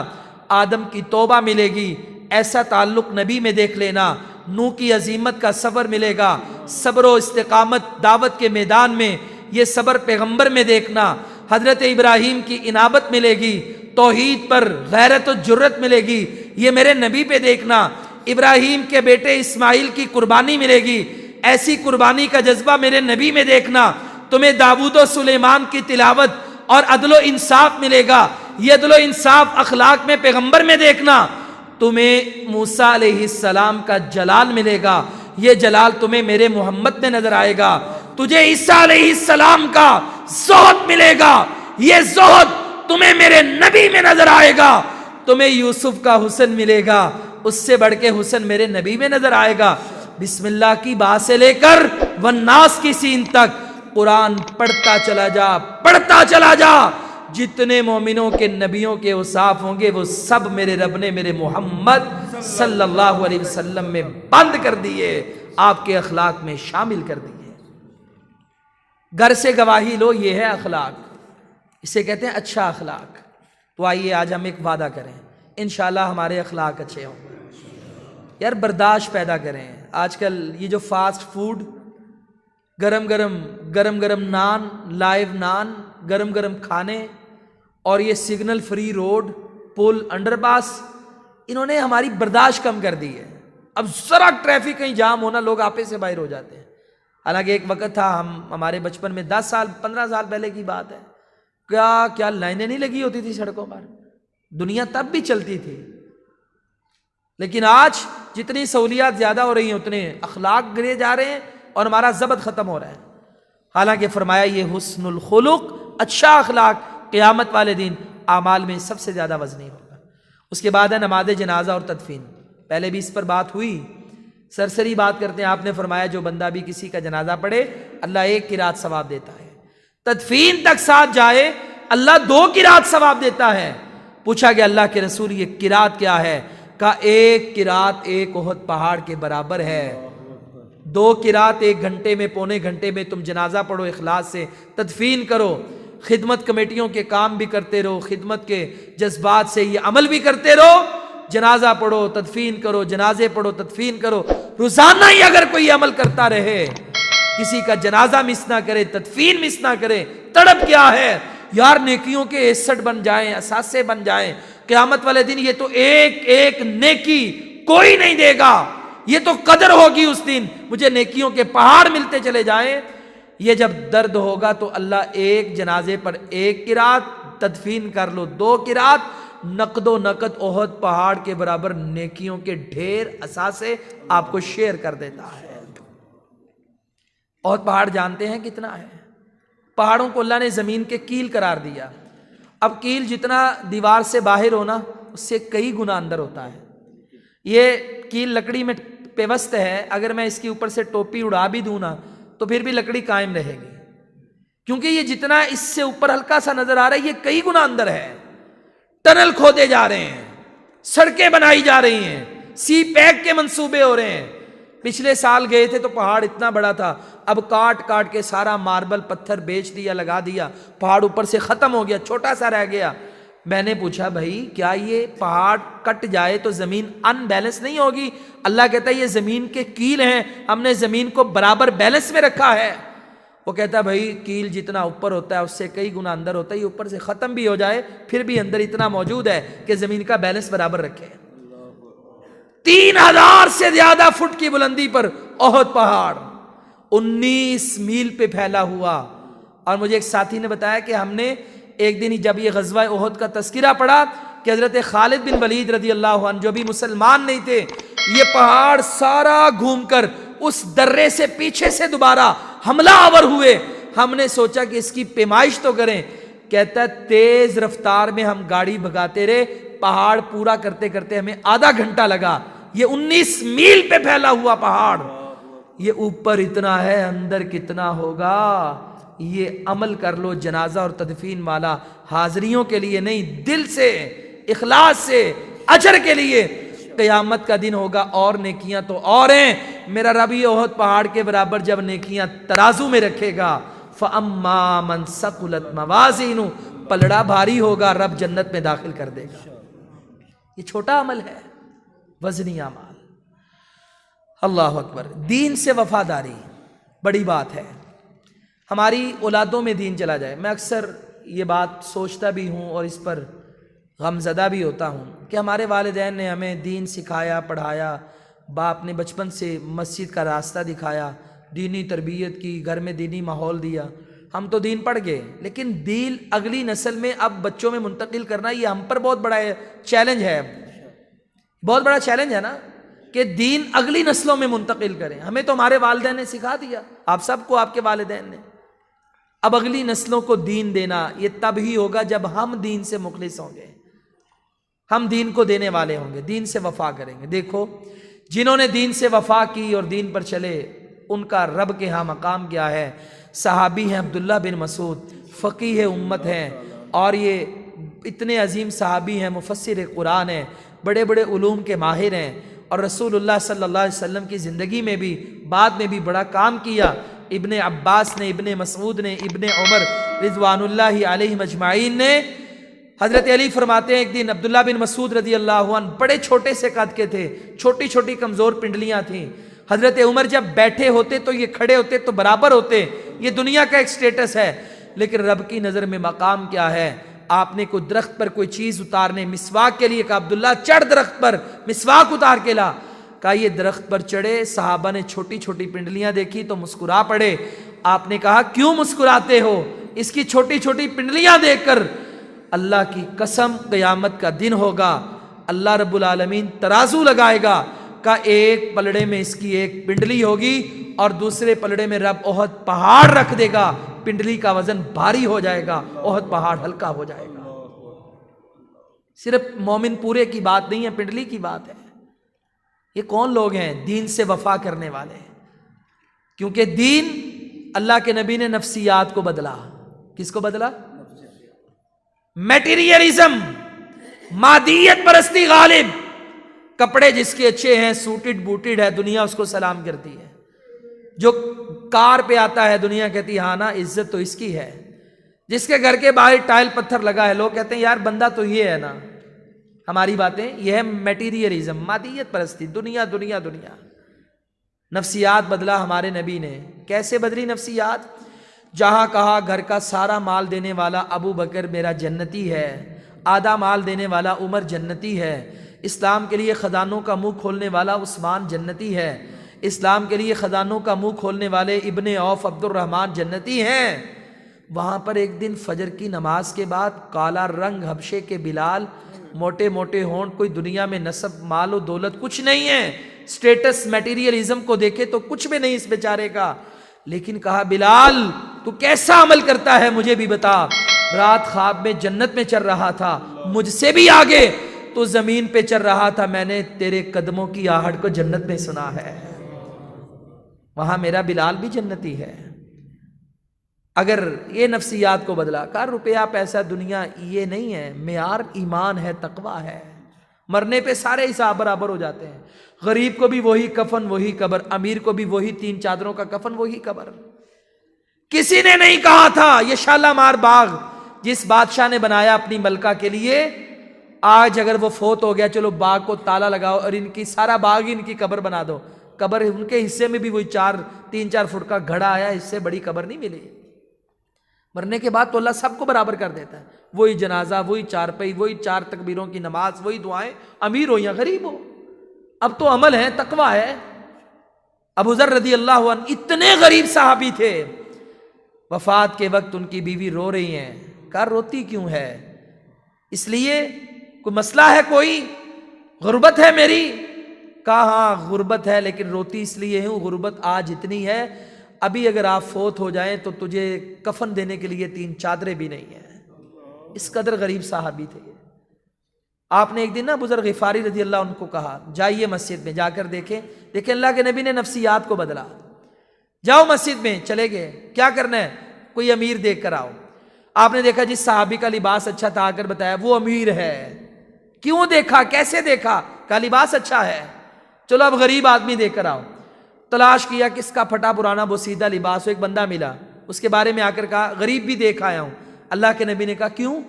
آدم کی توبہ ملے گی. ایسا تعلق نبی میں دیکھ لینا. نوح کی عظیمت کا صبر ملے گا. صبر و استقامت دعوت کے میدان میں، یہ صبر پیغمبر میں دیکھنا. حضرت ابراہیم کی انابت ملے گی، توحید پر غیرت و جرت ملے گی، یہ میرے نبی پہ دیکھنا. ابراہیم کے بیٹے اسماعیل کی قربانی ملے گی، ایسی قربانی کا جذبہ میرے نبی میں دیکھنا. تمہیں داؤد و سلیمان کی تلاوت اور عدل و انصاف ملے گا، یہ عدل و انصاف اخلاق میں پیغمبر میں دیکھنا. تمہیں موسیٰ علیہ السلام کا جلال ملے گا، یہ جلال تمہیں میرے محمد میں نظر آئے گا. تجھے عیسیٰ علیہ السلام کا زہد ملے گا، یہ زہد تمہیں میرے نبی میں نظر آئے گا. تمہیں یوسف کا حسن ملے گا، اس سے بڑھ کے حسن میرے نبی میں نظر آئے گا. بسم اللہ کی با سے لے کر والناس کی سین تک قرآن پڑھتا چلا جا، پڑھتا چلا جا. جتنے مومنوں کے نبیوں کے اوصاف ہوں گے وہ سب میرے رب نے میرے محمد صلی اللہ علیہ وسلم میں بند کر دیے، آپ کے اخلاق میں شامل کر دیے. گھر سے گواہی لو، یہ ہے اخلاق، اسے کہتے ہیں اچھا اخلاق. تو آئیے آج ہم ایک وعدہ کریں، انشاءاللہ ہمارے اخلاق اچھے ہوں گے. یار برداشت پیدا کریں. آج کل یہ جو فاسٹ فوڈ، گرم گرم نان، لائیو نان، گرم گرم کھانے، اور یہ سگنل فری روڈ، پل، انڈر پاس، انہوں نے ہماری برداشت کم کر دی ہے. اب ذرا ٹریفک کہیں جام ہونا لوگ آپے سے باہر ہو جاتے ہیں. حالانکہ ایک وقت تھا ہمارے بچپن میں 10 سال 15 سال پہلے کی بات ہے، کیا لائنیں نہیں لگی ہوتی تھی سڑکوں پر. دنیا تب بھی چلتی تھی. لیکن آج جتنی سہولیات زیادہ ہو رہی ہیں اتنے اخلاق گرے جا رہے ہیں اور ہمارا ضبط ختم ہو رہا ہے. حالانکہ فرمایا یہ حسن الخلق، اچھا اخلاق قیامت والے دن اعمال میں سب سے زیادہ وزنی ہوگا. اس کے بعد ہے نماز جنازہ اور تدفین. پہلے بھی اس پر بات ہوئی، سرسری بات کرتے ہیں. آپ نے فرمایا جو بندہ بھی کسی کا جنازہ پڑھے اللہ 1 قرات ثواب دیتا ہے. تدفین تک ساتھ جائے اللہ 2 قرات ثواب دیتا ہے. پوچھا کہ اللہ کے رسول یہ قرات کیا ہے؟ کہا 1 قرات 1 احد پہاڑ کے برابر ہے. 2 قرات 1 گھنٹے میں، پونے گھنٹے میں تم جنازہ پڑھو اخلاص سے، تدفین کرو. خدمت کمیٹیوں کے کام بھی کرتے رہو، خدمت کے جذبات سے یہ عمل بھی کرتے رہو. جنازہ پڑھو، تدفین کرو، جنازے پڑھو، تدفین کرو. روزانہ ہی اگر کوئی عمل کرتا رہے، کسی کا جنازہ مس نہ کرے، تدفین مس نہ کرے. تڑپ کیا ہے یار، نیکیوں کے 61 بن جائیں، اثاثے بن جائیں. قیامت والے دن یہ تو ایک ایک نیکی کوئی نہیں دے گا، یہ تو قدر ہوگی اس دن. مجھے نیکیوں کے پہاڑ ملتے چلے جائیں. یہ جب درد ہوگا تو اللہ 1 جنازے پر 1 قرات، تدفین کر لو 2 قرات، نقد و نقد احد پہاڑ کے برابر نیکیوں کے ڈھیر اثاثے آپ کو شیئر کر دیتا ہے. احد پہاڑ جانتے ہیں کتنا ہے؟ پہاڑوں کو اللہ نے زمین کے کیل قرار دیا. اب کیل جتنا دیوار سے باہر ہونا اس سے کئی گنا اندر ہوتا ہے. یہ کیل لکڑی میں پیوست ہے، اگر میں اس کے اوپر سے ٹوپی اڑا بھی دوں نا تو پھر بھی لکڑی قائم رہے گی، کیونکہ یہ جتنا اس سے اوپر ہلکا سا نظر آ رہا ہے یہ کئی گنا اندر ہے. ٹنل کھودے جا رہے ہیں، سڑکیں بنائی جا رہی ہیں، سی پیک کے منصوبے ہو رہے ہیں. پچھلے سال گئے تھے تو پہاڑ اتنا بڑا تھا، اب کاٹ کاٹ کے سارا ماربل پتھر بیچ دیا، لگا دیا، پہاڑ اوپر سے ختم ہو گیا، چھوٹا سا رہ گیا. میں نے پوچھا بھائی کیا یہ پہاڑ کٹ جائے تو زمین ان بیلنس نہیں ہوگی؟ اللہ کہتا ہے یہ زمین کے کیل ہیں، ہم نے زمین کو برابر بیلنس میں رکھا ہے. وہ کہتا ہے بھائی کیل جتنا اوپر ہوتا ہے اس سے کئی گنا اندر ہوتا ہے، یہ اوپر سے ختم بھی ہو جائے پھر بھی اندر اتنا موجود ہے کہ زمین کا بیلنس برابر رکھے. 3000 سے زیادہ فٹ کی بلندی پر احد پہاڑ 19 میل پہ پھیلا ہوا. اور مجھے ایک ساتھی نے بتایا کہ ہم نے ایک دن ہی جب یہ غزوہ احد کا تذکرہ پڑھا کہ حضرت خالد بن ولید رضی اللہ عنہ جو بھی مسلمان نہیں تھے، یہ پہاڑ سارا گھوم کر اس درے سے پیچھے سے دوبارہ حملہ آور ہوئے، ہم نے سوچا کہ اس کی پیمائش تو کریں. کہتا ہے تیز رفتار میں ہم گاڑی بھگاتے رہے، پہاڑ پورا کرتے کرتے ہمیں آدھا گھنٹہ لگا. یہ 19 میل پہ پھیلا ہوا پہاڑ، یہ اوپر اتنا ہے اندر کتنا ہوگا. یہ عمل کر لو جنازہ اور تدفین والا، حاضریوں کے لیے نہیں، دل سے اخلاص سے اجر کے لیے. قیامت کا دن ہوگا اور نیکیاں تو اور ہیں. میرا رب یہ احد پہاڑ کے برابر جب نیکیاں ترازو میں رکھے گا، فَأَمَّا مَنْ ثَقُلَتْ مَوَازِينُهُ، پلڑا بھاری ہوگا، رب جنت میں داخل کر دے گا. یہ چھوٹا عمل ہے، وزنی اعمال. اللہ اکبر. دین سے وفاداری بڑی بات ہے. ہماری اولادوں میں دین چلا جائے. میں اکثر یہ بات سوچتا بھی ہوں اور اس پر غمزدہ بھی ہوتا ہوں کہ ہمارے والدین نے ہمیں دین سکھایا، پڑھایا، باپ نے بچپن سے مسجد کا راستہ دکھایا، دینی تربیت کی، گھر میں دینی ماحول دیا، ہم تو دین پڑھ گئے. لیکن دین اگلی نسل میں اب بچوں میں منتقل کرنا، یہ ہم پر بہت بڑا چیلنج ہے. بہت بڑا چیلنج ہے نا کہ دین اگلی نسلوں میں منتقل کریں. ہمیں تو ہمارے والدین نے سکھا دیا، آپ سب کو آپ کے والدین نے. اب اگلی نسلوں کو دین دینا یہ تب ہی ہوگا جب ہم دین سے مخلص ہوں گے، ہم دین کو دینے والے ہوں گے، دین سے وفا کریں گے. دیکھو جنہوں نے دین سے وفا کی اور دین پر چلے، ان کا رب کے ہاں مقام کیا ہے. صحابی ہیں عبداللہ بن مسعود، فقیہ امت ہیں، اور یہ اتنے عظیم صحابی ہیں، مفسر قرآن ہیں، بڑے بڑے علوم کے ماہر ہیں، اور رسول اللہ صلی اللہ علیہ وسلم کی زندگی میں بھی بعد میں بھی بڑا کام کیا. ابن عباس نے، ابن مسعود نے، ابن عمر رضوان اللہ علیہم اجمعین نے. حضرت علی فرماتے ہیں ایک دن عبداللہ بن مسعود رضی اللہ عنہ بڑے چھوٹے سے قد کے تھے، چھوٹی چھوٹی کمزور پنڈلیاں تھیں. حضرت عمر جب بیٹھے ہوتے تو یہ کھڑے ہوتے تو برابر ہوتے. یہ دنیا کا ایک سٹیٹس ہے، لیکن رب کی نظر میں مقام کیا ہے. آپ نے کوئی درخت پر کوئی چیز اتارنے، مسواک کے لیے کہا عبداللہ چڑھ درخت پر، مسواک اتار کے لا. کہا یہ درخت پر چڑھے. صحابہ نے چھوٹی چھوٹی پنڈلیاں دیکھی تو مسکرا پڑے. آپ نے کہا کیوں مسکراتے ہو اس کی چھوٹی چھوٹی پنڈلیاں دیکھ کر؟ اللہ کی قسم قیامت کا دن ہوگا، اللہ رب العالمین ترازو لگائے گا کہ ایک پلڑے میں اس کی ایک پنڈلی ہوگی اور دوسرے پلڑے میں رب احد پہاڑ رکھ دے گا. پنڈلی کا وزن بھاری ہو جائے گا، احد پہاڑ ہلکا ہو جائے گا. صرف مومن پورے کی بات نہیں ہے، پنڈلی کی بات ہے. یہ کون لوگ ہیں؟ دین سے وفا کرنے والے. کیونکہ دین، اللہ کے نبی نے نفسیات کو بدلا. کس کو بدلا؟ میٹیریلزم، مادیت پرستی غالب. کپڑے جس کے اچھے ہیں، سوٹڈ بوٹڈ ہے، دنیا اس کو سلام کرتی ہے. جو کار پہ آتا ہے دنیا کہتی ہے ہاں نا عزت تو اس کی ہے. جس کے گھر کے باہر ٹائل پتھر لگا ہے لوگ کہتے ہیں یار بندہ تو یہ ہے نا. ہماری باتیں یہ ہے میٹیریلزم، مادیت پرستی، دنیا دنیا دنیا. نفسیات بدلا ہمارے نبی نے. کیسے بدلی نفسیات؟ جہاں کہا گھر کا سارا مال دینے والا ابو بکر میرا جنتی ہے، آدھا مال دینے والا عمر جنتی ہے، اسلام کے لیے خزانوں کا منہ کھولنے والا عثمان جنتی ہے، اسلام کے لیے خزانوں کا منہ کھولنے والے ابن عوف عبد الرحمن جنتی ہیں. وہاں پر ایک دن فجر کی نماز کے بعد کالا رنگ حبشے کے بلال، موٹے موٹے ہونٹ، کوئی دنیا میں نسب مال و دولت کچھ نہیں ہے، سٹیٹس میٹیریلزم کو دیکھے تو کچھ بھی نہیں اس بیچارے کا. لیکن کہا بلال تو کیسا عمل کرتا ہے مجھے بھی بتا. رات خواب میں جنت میں چل رہا تھا، مجھ سے بھی آگے تو زمین پہ چل رہا تھا، میں نے تیرے قدموں کی آہٹ کو جنت میں سنا ہے. وہاں میرا بلال بھی جنتی ہے. اگر یہ نفسیات کو بدلا، کہا روپیہ پیسہ دنیا یہ نہیں ہے، معیار ایمان ہے، تقویٰ ہے. مرنے پہ سارے حساب برابر ہو جاتے ہیں. غریب کو بھی وہی کفن وہی قبر، امیر کو بھی وہی 3 چادروں کا کفن وہی قبر. کسی نے نہیں کہا تھا یہ شالامار باغ جس بادشاہ نے بنایا اپنی ملکہ کے لیے، آج اگر وہ فوت ہو گیا چلو باغ کو تالا لگاؤ اور ان کی سارا باغ ہی ان کی قبر بنا دو. قبر ان کے حصے میں بھی وہی 3-4 فٹ کا گھڑا آیا، اس سے بڑی قبر نہیں ملی. مرنے کے بعد تو اللہ سب کو برابر کر دیتا ہے. وہی جنازہ، وہی چارپائی، وہی 4 تکبیروں کی نماز، وہی دعائیں، امیر ہو یا غریب ہو. اب تو عمل ہے، تقویٰ ہے. ابو ذر رضی اللہ عنہ اتنے غریب صحابی تھے، وفات کے وقت ان کی بیوی رو رہی ہیں. کہا روتی کیوں ہے؟ اس لیے کوئی مسئلہ ہے، کوئی غربت ہے میری؟ کہا ہاں غربت ہے، لیکن روتی اس لیے ہوں غربت آج اتنی ہے ابھی اگر آپ فوت ہو جائیں تو تجھے کفن دینے کے لیے 3 چادریں بھی نہیں ہیں. اس قدر غریب صحابی تھے. آپ نے ایک دن نا بزرگ غفاری رضی اللہ عنہ کو کہا جائیے مسجد میں جا کر دیکھیں اللہ کے نبی نے نفسیات کو بدلا. جاؤ مسجد میں. چلے گئے. کیا کرنا ہے؟ کوئی امیر دیکھ کر آؤ. آپ نے دیکھا جس صحابی کا لباس اچھا تھا آ کر بتایا وہ امیر ہے. کیوں دیکھا؟ کیسے دیکھا؟ کا لباس اچھا ہے. چلو اب غریب آدمی دیکھ کر آؤ. تلاش کیا کس کا پھٹا پرانا بوسیدہ لباس ہو. ایک بندہ ملا, اس کے بارے میں آ کر کہا غریب بھی دیکھ آیا ہوں. اللہ کے نبی نے کہا کیوں؟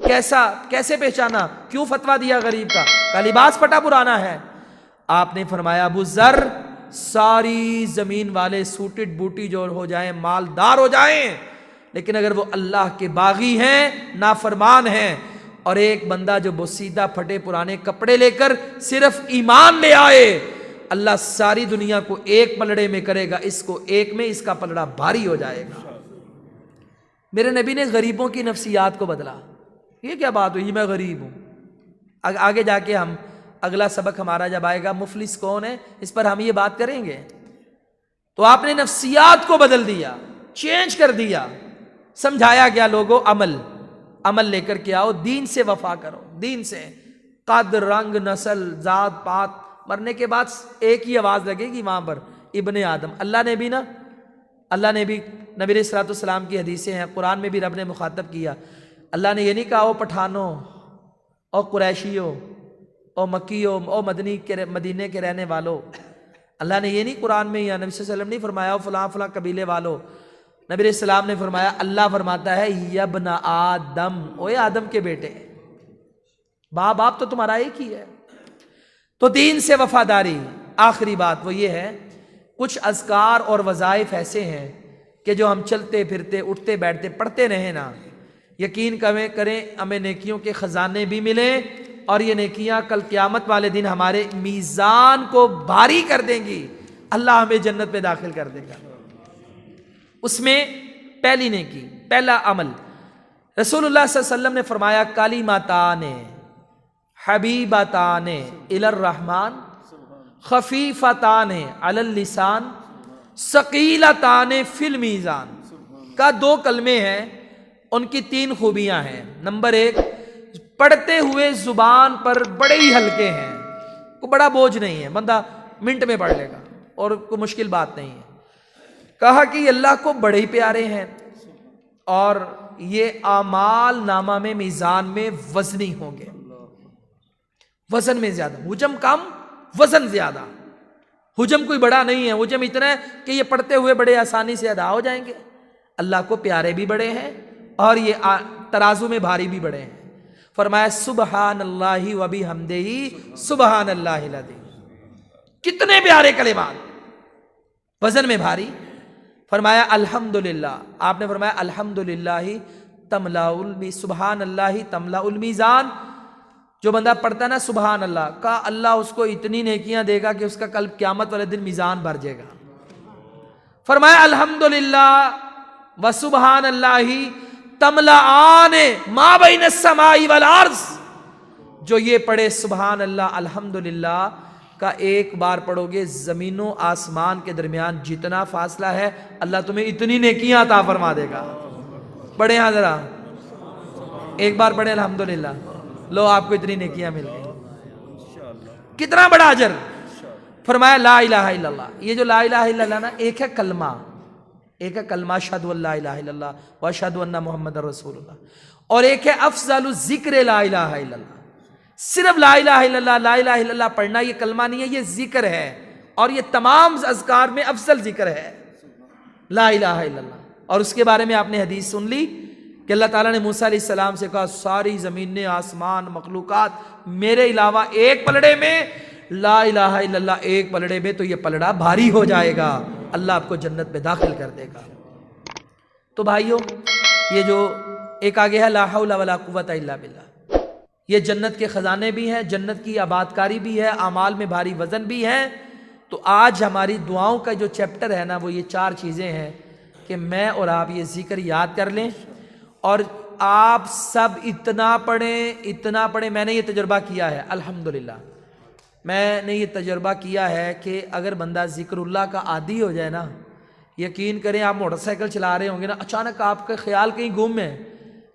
کیسا؟ کیسے پہچانا؟ کیوں فتویٰ دیا غریب کا لباس پھٹا پرانا ہے؟ آپ نے فرمایا ابو ذر, ساری زمین والے سوٹڈ بوٹی جو ہو جائیں, مالدار ہو جائیں, لیکن اگر وہ اللہ کے باغی ہیں, نافرمان ہیں, اور ایک بندہ جو بوسیدہ پھٹے پرانے کپڑے لے کر صرف ایمان لے آئے, اللہ ساری دنیا کو ایک پلڑے میں کرے گا, اس کو ایک میں, اس کا پلڑا بھاری ہو جائے گا. میرے نبی نے غریبوں کی نفسیات کو بدلا. یہ کیا بات ہوئی میں غریب ہوں؟ آگے جا کے ہم اگلا سبق ہمارا جب آئے گا مفلس کون ہے اس پر ہم یہ بات کریں گے. تو آپ نے نفسیات کو بدل دیا, چینج کر دیا. سمجھایا گیا لوگوں عمل لے کر کے آؤ, دین سے وفا کرو. دین سے قد, رنگ, نسل, ذات پات, مرنے کے بعد ایک ہی آواز لگے گی وہاں پر, ابن آدم. اللہ نے بھی نبی علیہ الصلوۃ والسلام کی حدیثیں ہیں, قرآن میں بھی رب نے مخاطب کیا. اللہ نے یہ نہیں کہا او پٹھانوں, او قریشیوں, او مکیوں, او مدینے کے رہنے والوں. اللہ نے یہ نہیں قرآن میں یا نبی صلی اللہ علیہ وسلم نہیں فرمایا او فلاں فلاں قبیلے والوں. نبی علیہ السلام نے فرمایا, اللہ فرماتا ہے یبن آدم, اوے آدم کے بیٹے, باپ تو تمہارا ایک ہی ہے. تو دین سے وفاداری. آخری بات وہ یہ ہے, کچھ اذکار اور وظائف ایسے ہیں کہ جو ہم چلتے پھرتے اٹھتے بیٹھتے پڑھتے رہیں نا, یقین کریں ہمیں نیکیوں کے خزانے بھی ملیں, اور یہ نیکیاں کل قیامت والے دن ہمارے میزان کو بھاری کر دیں گی. اللہ ہمیں جنت میں داخل کر دے گا. اس میں پہلی نیکی, پہلا عمل, رسول اللہ صلی اللہ علیہ وسلم نے فرمایا کلمتان حبیبتان الی الرحمن خفیفتان علی اللسان ثقیلتان فی المیزان. کا 2 کلمے ہیں, ان کی 3 خوبیاں ہیں. نمبر 1, پڑھتے ہوئے زبان پر بڑے ہی ہلکے ہیں, کوئی بڑا بوجھ نہیں ہے, بندہ منٹ میں پڑھ لے گا اور کوئی مشکل بات نہیں ہے. کہا کہ یہ اللہ کو بڑے ہی پیارے ہیں, اور یہ اعمال نامہ میں میزان میں وزنی ہوں گے. وزن میں زیادہ, حجم کم, وزن زیادہ. حجم کوئی بڑا نہیں ہے, حجم اتنا ہے کہ یہ پڑھتے ہوئے بڑے آسانی سے ادا ہو جائیں گے. اللہ کو پیارے بھی بڑے ہیں اور یہ ترازو میں بھاری بھی بڑے ہیں. فرمایا سبحان اللہ و بحمدہ سبحان اللہ العظیم. کتنے پیارے کلمات, وزن میں بھاری. فرمایا الحمدللہ, آپ نے فرمایا الحمدللہ تملا سبحان اللہ تملا المیزان. جو بندہ پڑھتا ہے نا سبحان اللہ کا, اللہ اس کو اتنی نیکیاں دے گا کہ اس کا کل قیامت والے دن میزان بھر جائے گا. فرمایا الحمدللہ و سبحان اللہ تملأان ما بین السماء والارض. جو یہ پڑھے سبحان اللہ الحمدللہ کا, ایک بار پڑھو گے زمین و آسمان کے درمیان جتنا فاصلہ ہے اللہ تمہیں اتنی نیکیاں عطا فرما دے گا. پڑھیں ہاں ذرا, ایک بار پڑھیں الحمدللہ, لو آپ کو اتنی نیکیاں مل گئی. کتنا بڑا اجر. فرمایا لا الہ الا اللہ. یہ جو لا الہ الا اللہ نا, ایک ہے کلمہ اشہد ان لا الہ الا اللہ و اشہد ان محمد رسول اللہ, اور ایک ہے افضل الذکر لا الہ الا اللہ. صرف لا الہ الا اللہ, لا الہ الا اللہ پڑھنا یہ کلمہ نہیں ہے, یہ ذکر ہے, اور یہ تمام اذکار میں افضل ذکر ہے لا الہ الا اللہ. اور اس کے بارے میں آپ نے حدیث سن لی کہ اللہ تعالیٰ نے موسیٰ علیہ السلام سے کہا ساری زمینیں آسمان مخلوقات میرے علاوہ ایک پلڑے میں, لا الہ الا اللہ ایک پلڑے میں, تو یہ پلڑا بھاری ہو جائے گا, اللہ آپ کو جنت میں داخل کر دے گا. تو بھائیوں, یہ جو ایک آگے ہے لا حول ولا قوت الا باللہ, یہ جنت کے خزانے بھی ہیں, جنت کی آبادکاری بھی ہے, اعمال میں بھاری وزن بھی ہے. تو آج ہماری دعاؤں کا جو چیپٹر ہے نا, وہ یہ 4 چیزیں ہیں کہ میں اور آپ یہ ذکر یاد کر لیں, اور آپ سب اتنا پڑھیں. میں نے یہ تجربہ کیا ہے الحمدللہ, میں نے یہ تجربہ کیا ہے کہ اگر بندہ ذکر اللہ کا عادی ہو جائے نا, یقین کریں آپ موٹر سائیکل چلا رہے ہوں گے نا، اچانک آپ کا خیال کہیں گم ہے،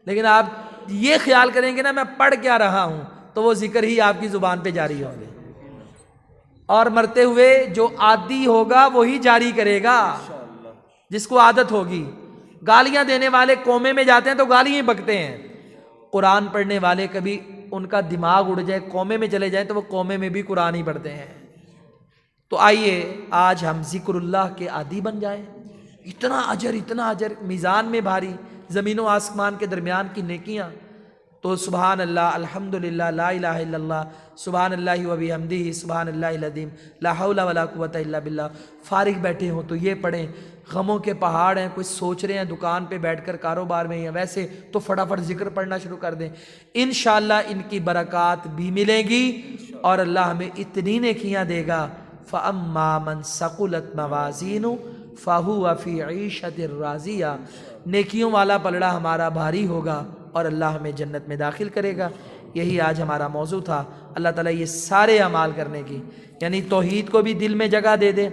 لیکن آپ یہ خیال کریں گے نا میں پڑھ کیا رہا ہوں، تو وہ ذکر ہی آپ کی زبان پہ جاری ہوں گے، اور مرتے ہوئے جو عادی ہوگا وہی جاری کرے گا، جس کو عادت ہوگی۔ گالیاں دینے والے کومے میں جاتے ہیں تو گالیاں ہی بکتے ہیں، قرآن پڑھنے والے کبھی ان کا دماغ اڑ جائے کومے میں چلے جائیں تو وہ کومے میں بھی قرآن ہی پڑھتے ہیں۔ تو آئیے آج ہم ذکر اللہ کے عادی بن جائیں، اتنا اجر میزان میں بھاری، زمین و آسمان کے درمیان کی نیکیاں۔ تو سبحان اللہ، الحمدللہ، لا الہ الا اللہ، سبحان اللہ و بحمدہ، سبحان اللہ العظیم، لا حول ولا قوت الا باللہ۔ فارغ بیٹھے ہوں تو یہ پڑھیں، غموں کے پہاڑ ہیں، کچھ سوچ رہے ہیں دکان پہ بیٹھ کر کاروبار میں یا ویسے، تو فٹافٹ ذکر پڑھنا شروع کر دیں، انشاءاللہ ان کی برکات بھی ملیں گی اور اللہ ہمیں اتنی نیکیاں دے گا۔ فَأَمَّا مَنْ ثَقُلَتْ مَوَازِينُهُ فَهُوَ فِي عِيشَةٍ رَاضِيَةٍ، نیکیوں والا پلڑا ہمارا بھاری ہوگا اور اللہ ہمیں جنت میں داخل کرے گا۔ یہی آج ہمارا موضوع تھا۔ اللہ تعالیٰ یہ سارے اعمال کرنے کی، یعنی توحید کو بھی دل میں جگہ دے دے،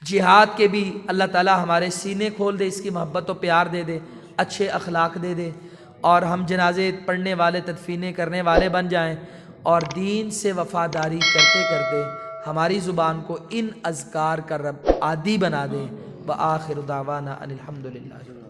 جہاد کے بھی اللہ تعالیٰ ہمارے سینے کھول دے، اس کی محبت و پیار دے دے، اچھے اخلاق دے دے، اور ہم جنازے پڑھنے والے، تدفینیں کرنے والے بن جائیں، اور دین سے وفاداری کرتے کرتے ہماری زبان کو ان اذکار کا رب عادی بنا دے۔ وآخر دعوانا ان الحمدللہ۔